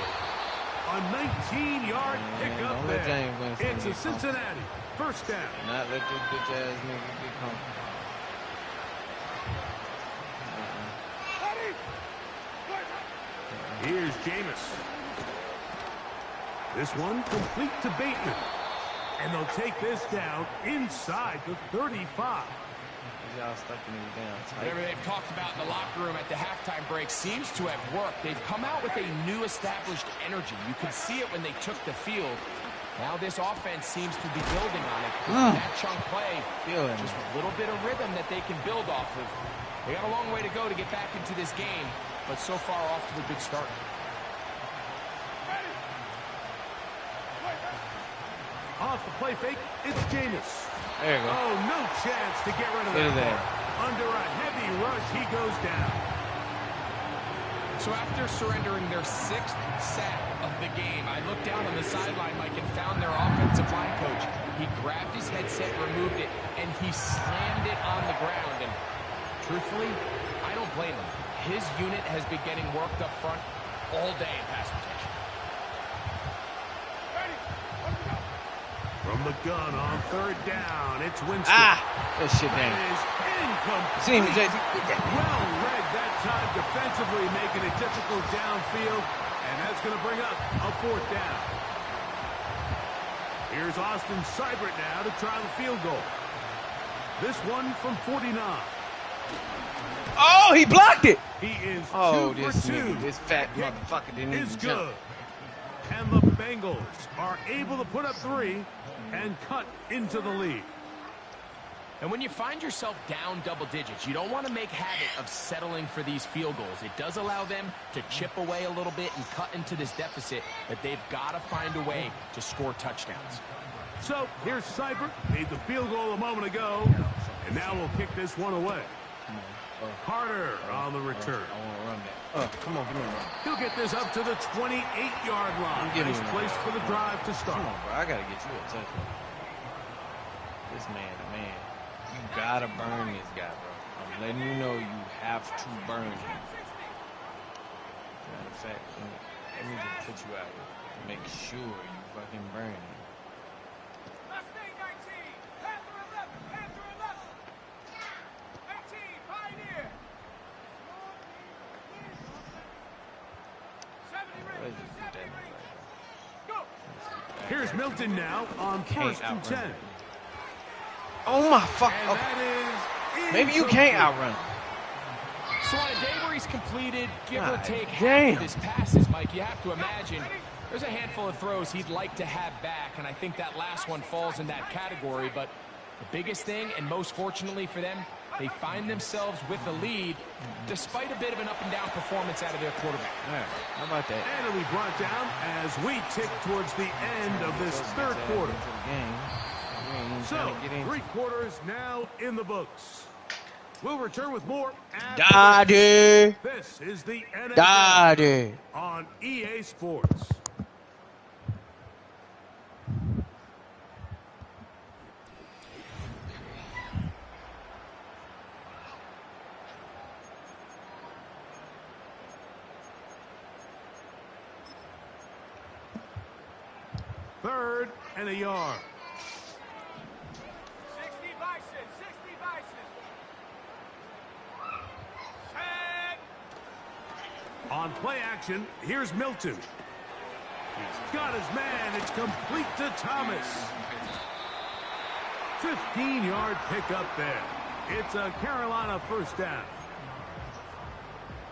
A 19-yard pickup there. It's a Cincinnati 1st down. Not let this bitch ass nigga get comfortable. Here's Jameis. This one complete to Bateman. And they'll take this down inside the 35. y'all stuck in the down. Whatever they've talked about in the locker room at the halftime break seems to have worked. They've come out with a new established energy. You could see it when they took the field. Now this offense seems to be building on it. That chunk play, just a little bit of rhythm that they can build off of. They got a long way to go to get back into this game, but so far off to a good start. Off the play fake, it's Jameis. There you go. Oh, no chance to get rid of that. Under a heavy rush, he goes down. So after surrendering their 6th sack of the game, I looked down on the sideline, Mike, and found their offensive line coach. He grabbed his headset, removed it, and he slammed it on the ground. And truthfully, I don't blame him. His unit has been getting worked up front all day in pass protection. From the gun on 3rd down, it's Winston. That shit down. That is incomplete. See him, Jay. Well read that time defensively, making it difficult downfield, and that's going to bring up a 4th down. Here's Austin Seibert now to try the field goal. This one from 49. Oh, he blocked it. He is 2 for 2. This fat motherfucker didn't even jump. Good. And the Bengals are able to put up 3 and cut into the lead. And when you find yourself down double digits, you don't want to make habit of settling for these field goals. It does allow them to chip away a little bit and cut into this deficit, but they've got to find a way to score touchdowns. So here's Seibert, made the field goal a moment ago, and now we'll kick this one away. Carter on the return. I want to run that. Come on, give me a run. He'll get this up to the 28-yard line. Nice place for the drive to start. Come on, bro. I got to get you a touchdown. This man, you got to burn this guy, bro. I'm letting you know you have to burn him. Matter of fact, let me just put you out here to make sure you fucking burn him. Mustang 19, Panther 11, Panther 11. 18, Pioneer. 70 Let's Rangers, just get 70 that Rangers. right. Go. Here's Milton now on 1st and 10. Oh my fuck. And that is maybe you can't outrun him. So on a day where he's completed, give or take damn. half of his passes, Mike, you have to imagine there's a handful of throws he'd like to have back, and I think that last one falls in that category. But the biggest thing, and most fortunately for them, they find themselves with a lead despite a bit of an up-and-down performance out of their quarterback. All right. How about that? And it'll be brought down as we tick towards the end of this 3rd quarter. So, 3 quarters now in the books. We'll return with more after Daddy. this is the NFL Daddy. on EA Sports. Third and a yard. 60 Bison, 60 Bison. Set. On play action, here's Milton. He's got his man. It's complete to Thomas. 15-yard pickup there. It's a Carolina 1st down.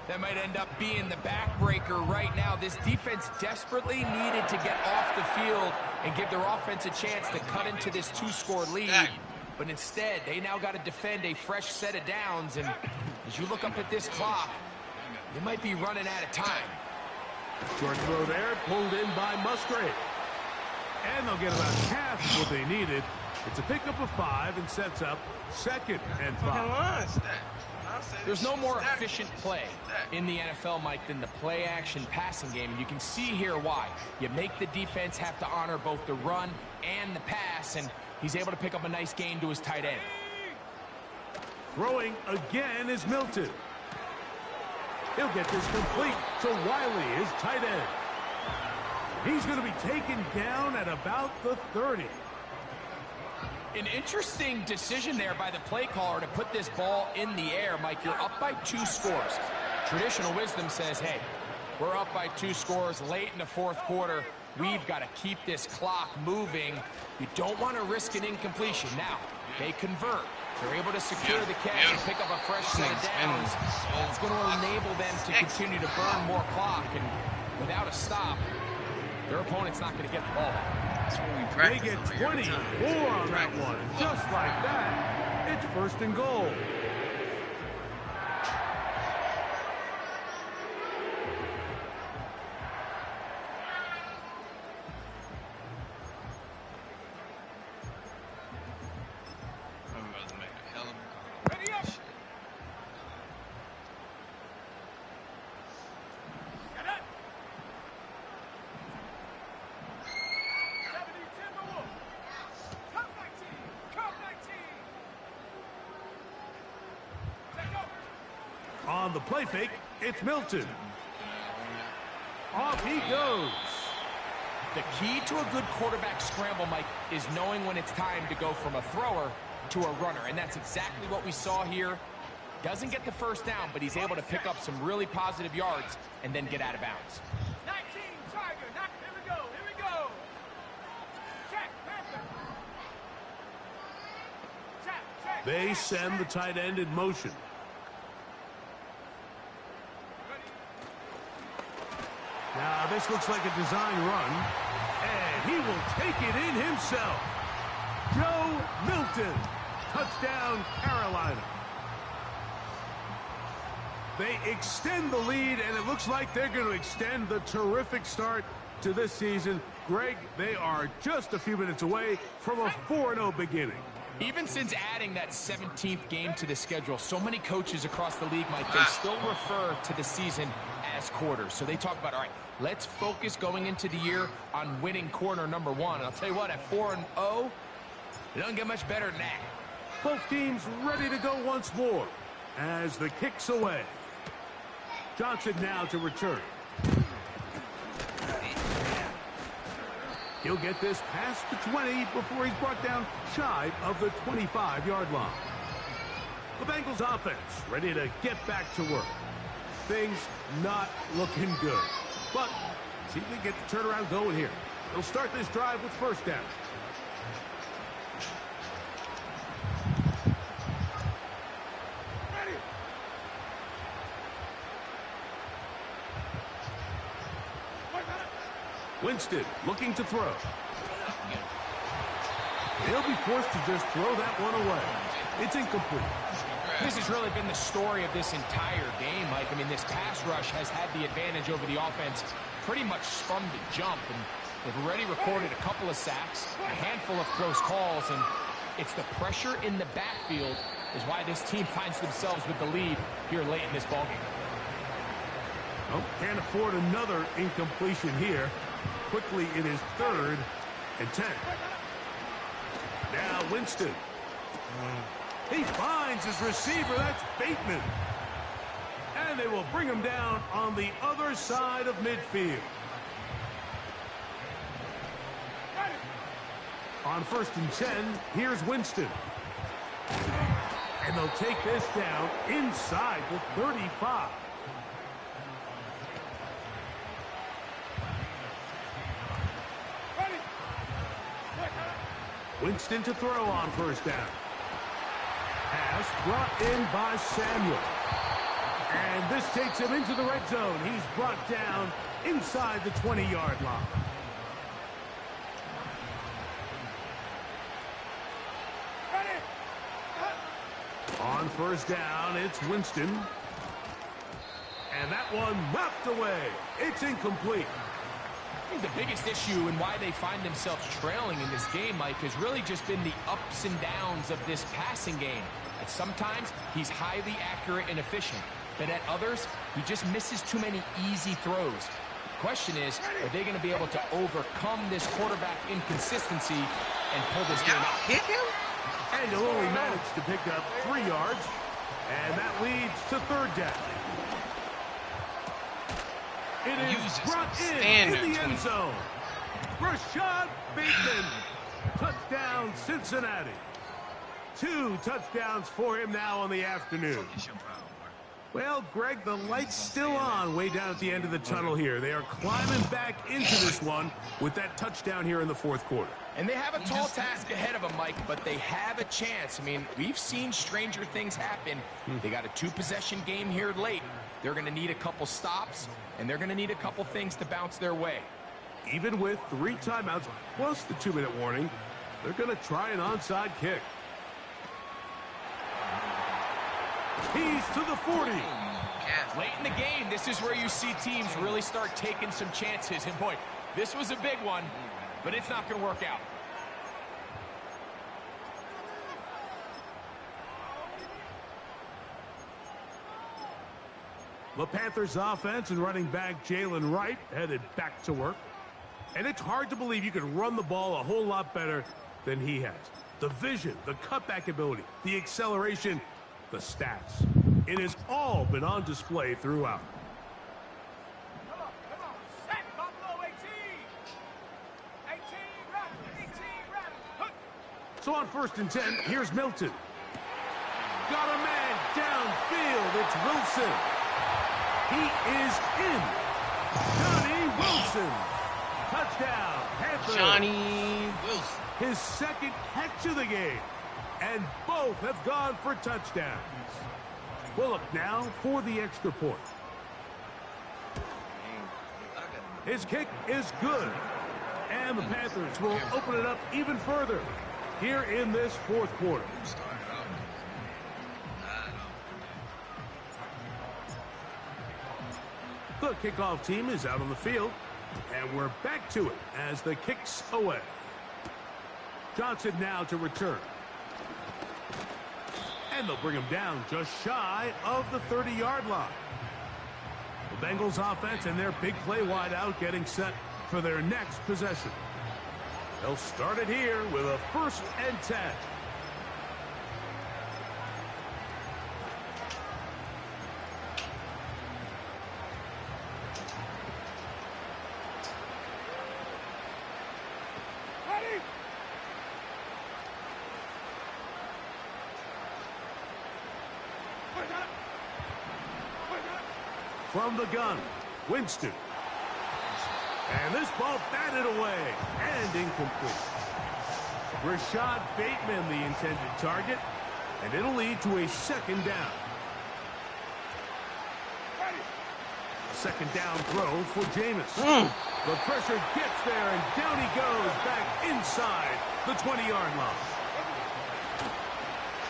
That might end up being the backbreaker right now. This defense desperately needed to get off the field and give their offense a chance to cut into this 2-score lead. But instead, they now got to defend a fresh set of downs. And as you look up at this clock, they might be running out of time. Short throw there, pulled in by Musgrave. And they'll get about half what they needed. It's a pickup of 5 and sets up 2nd and 5. There's no more efficient play in the NFL, Mike, than the play-action passing game. And you can see here why. You make the defense have to honor both the run and the pass, and he's able to pick up a nice gain to his tight end. Throwing again is Milton. He'll get this complete to Wiley, his tight end. He's going to be taken down at about the 30. An interesting decision there by the play caller to put this ball in the air. Mike, you're up by 2 scores. Traditional wisdom says, hey, we're up by 2 scores late in the 4th quarter. We've got to keep this clock moving. You don't want to risk an incompletion. Now, they convert. They're able to secure the catch and pick up a fresh set of downs. That's going to enable them to continue to burn more clock. And without a stop, their opponent's not going to get the ball back. That's what we practice. They get 24 on that one. Just like that, it's first and goal. Ready up. Get up. 70 Timberwolves. Cup 19. Cup 19. Take over. On the play fake, it's Milton. Off he goes. The key to a good quarterback scramble, Mike, is knowing when it's time to go from a thrower to a runner, and that's exactly what we saw here. Doesn't get the first down, but he's able to pick up some really positive yards and then get out of bounds. 19 Tiger. Here we go. Here we go. Check. Panther. Check. They send the tight end in motion. Now this looks like a design run, and he will take it in himself. Joe Milton. Touchdown, Carolina. They extend the lead, and it looks like they're going to extend the terrific start to this season. Greg, they are just a few minutes away from a 4-0 beginning. Even since adding that 17th game to the schedule, so many coaches across the league, Mike, they still refer to the season as quarters. So they talk about, all right, let's focus going into the year on winning quarter number one. And I'll tell you what, at 4-0, it doesn't get much better than that. Both teams ready to go once more as the kick's away. Johnson now to return. He'll get this past the 20 before he's brought down shy of the 25-yard line. The Bengals offense ready to get back to work. Things not looking good. But see if we get the turnaround going here. They'll start this drive with first down. Winston looking to throw. He'll be forced to just throw that one away. It's incomplete. This has really been the story of this entire game, Mike. I mean, this pass rush has had the advantage over the offense pretty much from the jump. And they've already recorded a couple of sacks, a handful of close calls, and it's the pressure in the backfield is why this team finds themselves with the lead here late in this ballgame. Oh, can't afford another incompletion here. Quickly it is 3rd and 10. Now Winston. He finds his receiver. That's Bateman. And they will bring him down on the other side of midfield. On 1st and 10, here's Winston. And they'll take this down inside the 35. Winston to throw on first down. Pass brought in by Samuel. And this takes him into the red zone. He's brought down inside the 20-yard line. On first down, it's Winston. And that one knocked away. It's incomplete. I think the biggest issue and why they find themselves trailing in this game, Mike, has really just been the ups and downs of this passing game. At sometimes, he's highly accurate and efficient, but at others, he just misses too many easy throws. The question is, are they going to be able to overcome this quarterback inconsistency and pull this game out? Hit him? And he'll only manage to pick up 3 yards, and that leads to 3rd down. It is brought in the end zone. Rashad Bateman. Touchdown, Cincinnati. 2 touchdowns for him now on the afternoon. Well, Greg, the light's still on way down at the end of the tunnel here. They are climbing back into this one with that touchdown here in the fourth quarter. And they have a tall task ahead of them, Mike, but they have a chance. I mean, we've seen stranger things happen. They got a 2-possession game here late. They're going to need a couple stops, and they're going to need a couple things to bounce their way. Even with 3 timeouts plus the 2-minute warning, they're going to try an onside kick. He's to the 40. Late in the game, this is where you see teams really start taking some chances. And boy, this was a big one, but it's not going to work out. The Panthers offense and running back Jalen Wright headed back to work. And it's hard to believe you can run the ball a whole lot better than he has. The vision, the cutback ability, the acceleration, the stats. It has all been on display throughout. Come on. Set Buffalo 18. 18, right. So on 1st and 10, here's Milton. Got a man downfield. It's Wilson. He is in. Johnny Wilson. Touchdown, Panthers. Johnny Wilson. His 2nd catch of the game. And both have gone for touchdowns. We'll look now for the extra point. His kick is good. And the Panthers will open it up even further here in this fourth quarter. The kickoff team is out on the field. And we're back to it as the kick's away. Johnson now to return. And they'll bring him down just shy of the 30-yard line. The Bengals offense and their big play wide out getting set for their next possession. They'll start it here with a 1st and 10. From the gun, Winston. And this ball batted away and incomplete. Rashad Bateman, the intended target, and it'll lead to a 2nd down. 2nd down throw for Jameis. The pressure gets there, and down he goes back inside the 20-yard line.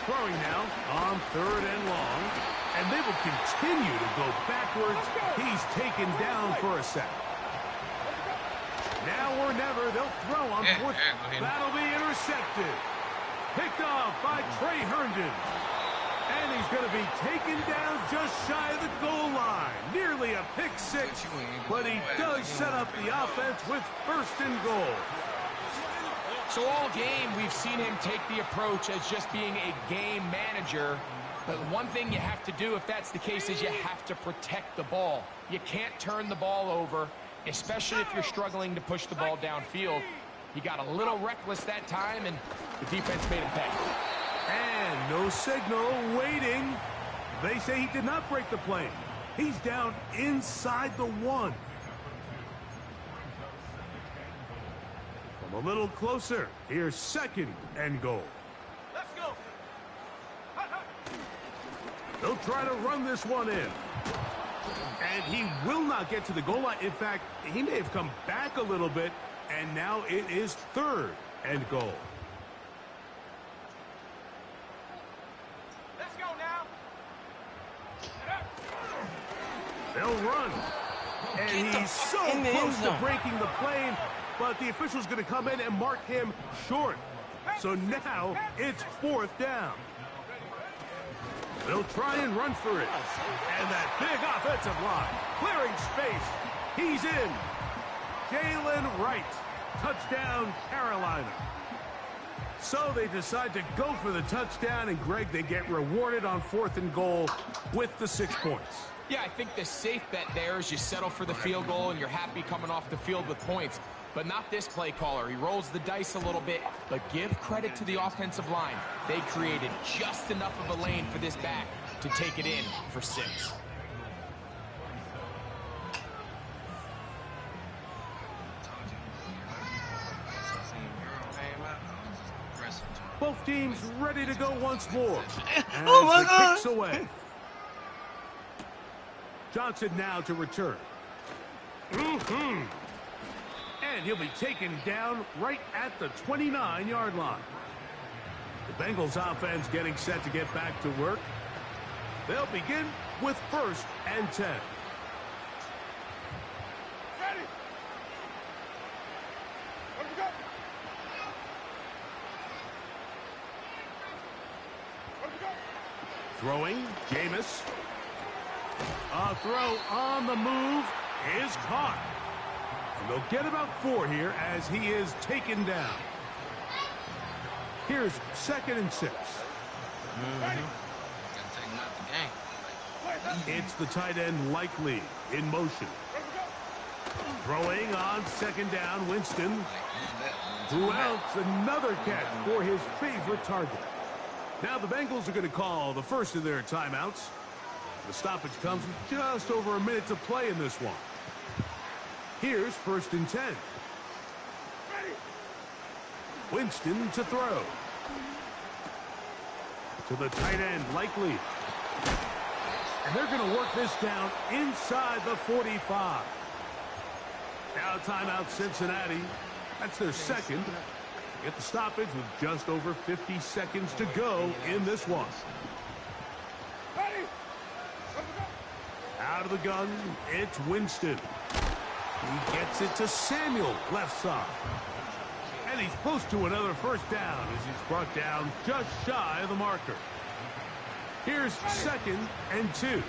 Throwing now on 3rd and long. And they will continue to go backwards. He's taken down for a sack. Now or never, they'll throw on 4th. That'll be intercepted. Picked off by Trey Herndon. And he's going to be taken down just shy of the goal line. Nearly a pick 6, but he does set up the offense with 1st and goal. So all game, we've seen him take the approach as just being a game manager. But one thing you have to do if that's the case is you have to protect the ball. You can't turn the ball over, especially if you're struggling to push the ball downfield. He got a little reckless that time, and the defense made him pay. And no signal, waiting. They say he did not break the plane. He's down inside the 1. From a little closer, here's 2nd and goal. Let's go. They'll try to run this one in. And he will not get to the goal line. In fact, he may have come back a little bit, and now it is 3rd and goal. Let's go now. They'll run. And he's so close to breaking the plane, but the official's going to come in and mark him short. So now it's 4th down. They'll try and run for it. And that big offensive line, clearing space. He's in. Jalen Wright. Touchdown, Carolina. So they decide to go for the touchdown, and Greg, they get rewarded on 4th and goal with the 6 points. Yeah, I think the safe bet there is you settle for the field goal and you're happy coming off the field with points. But not this play caller. He rolls the dice a little bit, but give credit to the offensive line. They created just enough of a lane for this back to take it in for 6. Both teams ready to go once more. Oh my As the God. kicks away. Johnson now to return. And he'll be taken down right at the 29-yard line. The Bengals offense getting set to get back to work. They'll begin with 1st and 10. Ready. Let's go. Let's go. Throwing, Jameis. A throw on the move is caught. And they'll get about 4 here as he is taken down. Here's 2nd and 6. It's the tight end Likely in motion. Throwing on 2nd down, Winston. Who else? Another catch for his favorite target. Now the Bengals are going to call the first of their timeouts. The stoppage comes with just over a minute to play in this one. Here's 1st and 10. Winston to throw. To the tight end, Likely. And they're going to work this down inside the 45. Now timeout Cincinnati. That's their 2nd. Get the stoppage with just over 50 seconds to go in this one. Out of the gun, it's Winston. He gets it to Samuel, left side. And he's close to another 1st down as he's brought down just shy of the marker. Here's 2nd and 2.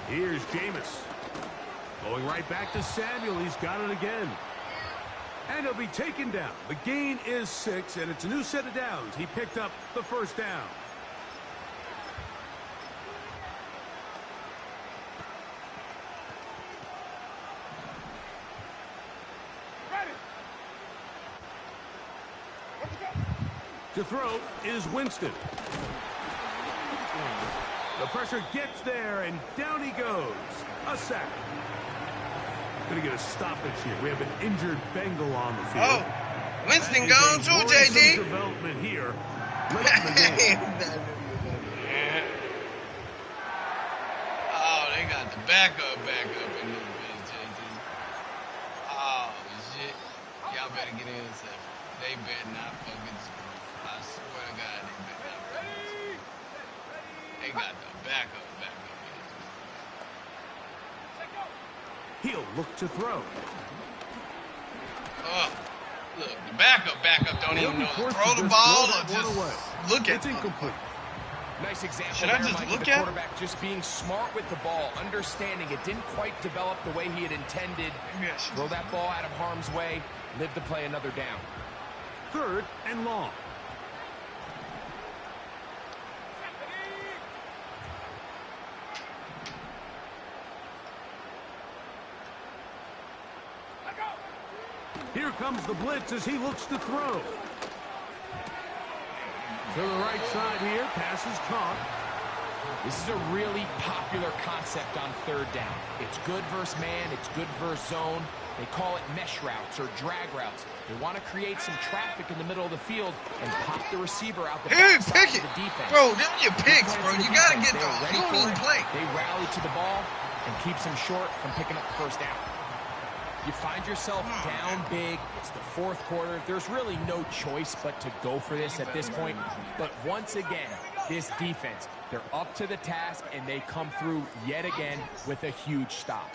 Here's Jameis. Going right back to Samuel. He's got it again. And he'll be taken down. The gain is 6, and it's a new set of downs. He picked up the 1st down. To throw is Winston. The pressure gets there, and down he goes. A sack. Going to get a stoppage here. We have an injured Bengal on the field. Oh, Winston gone too, JD. Development here. Late in the game. Oh, they got the backup in this bitch, JD. Oh, shit. Y'all better get in this. They better not fucking screw. I swear to God, they better not fucking screw. They got the backup. He'll look to throw. Look, the backup don't even know to throw the ball or just look at it's incomplete. Nice example. Should I just look the at quarterback just being smart with the ball, understanding it didn't quite develop the way he had intended. Throw that ball out of harm's way, live to play another down. 3rd and long. Here comes the blitz as he looks to throw. To the right side here, pass is caught. This is a really popular concept on 3rd down. It's good versus man, it's good versus zone. They call it mesh routes or drag routes. They want to create some traffic in the middle of the field and pop the receiver out the backside of the defense. Bro, them your picks, bro. You got to get those. You don't even play. They rally to the ball and keeps them short from picking up the 1st down. You find yourself down big. It's the 4th quarter. There's really no choice but to go for this at this point. But once again, this defense, they're up to the task, and they come through yet again with a huge stop.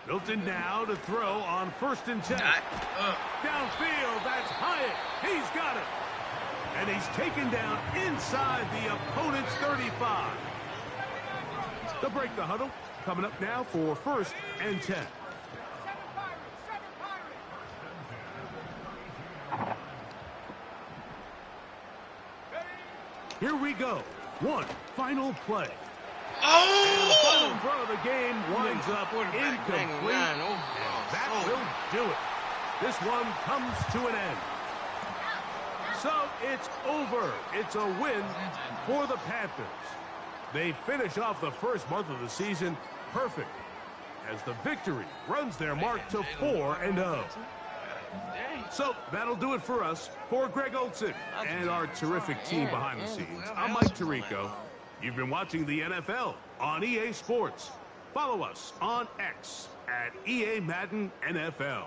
Milton now to throw on 1st and 10. Downfield, that's Hyatt. He's got it. And he's taken down inside the opponent's 35. They'll break the huddle. Coming up now for 1st and 10. Here we go. One final play. And the final throw of the game winds up incomplete. And that will do it. This one comes to an end. So it's over. It's a win for the Panthers. They finish off the first month of the season perfect as the victory runs their mark to 4-0. So that'll do it for us. For Greg Olson and our terrific team behind the scenes, I'm Mike Tirico. You've been watching the NFL on EA Sports. Follow us on X at EA Madden NFL.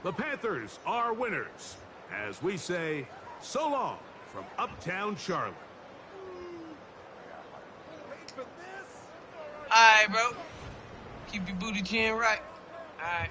The Panthers are winners, as we say, so long from Uptown Charlotte. All right, bro. Keep your booty chin right. All right.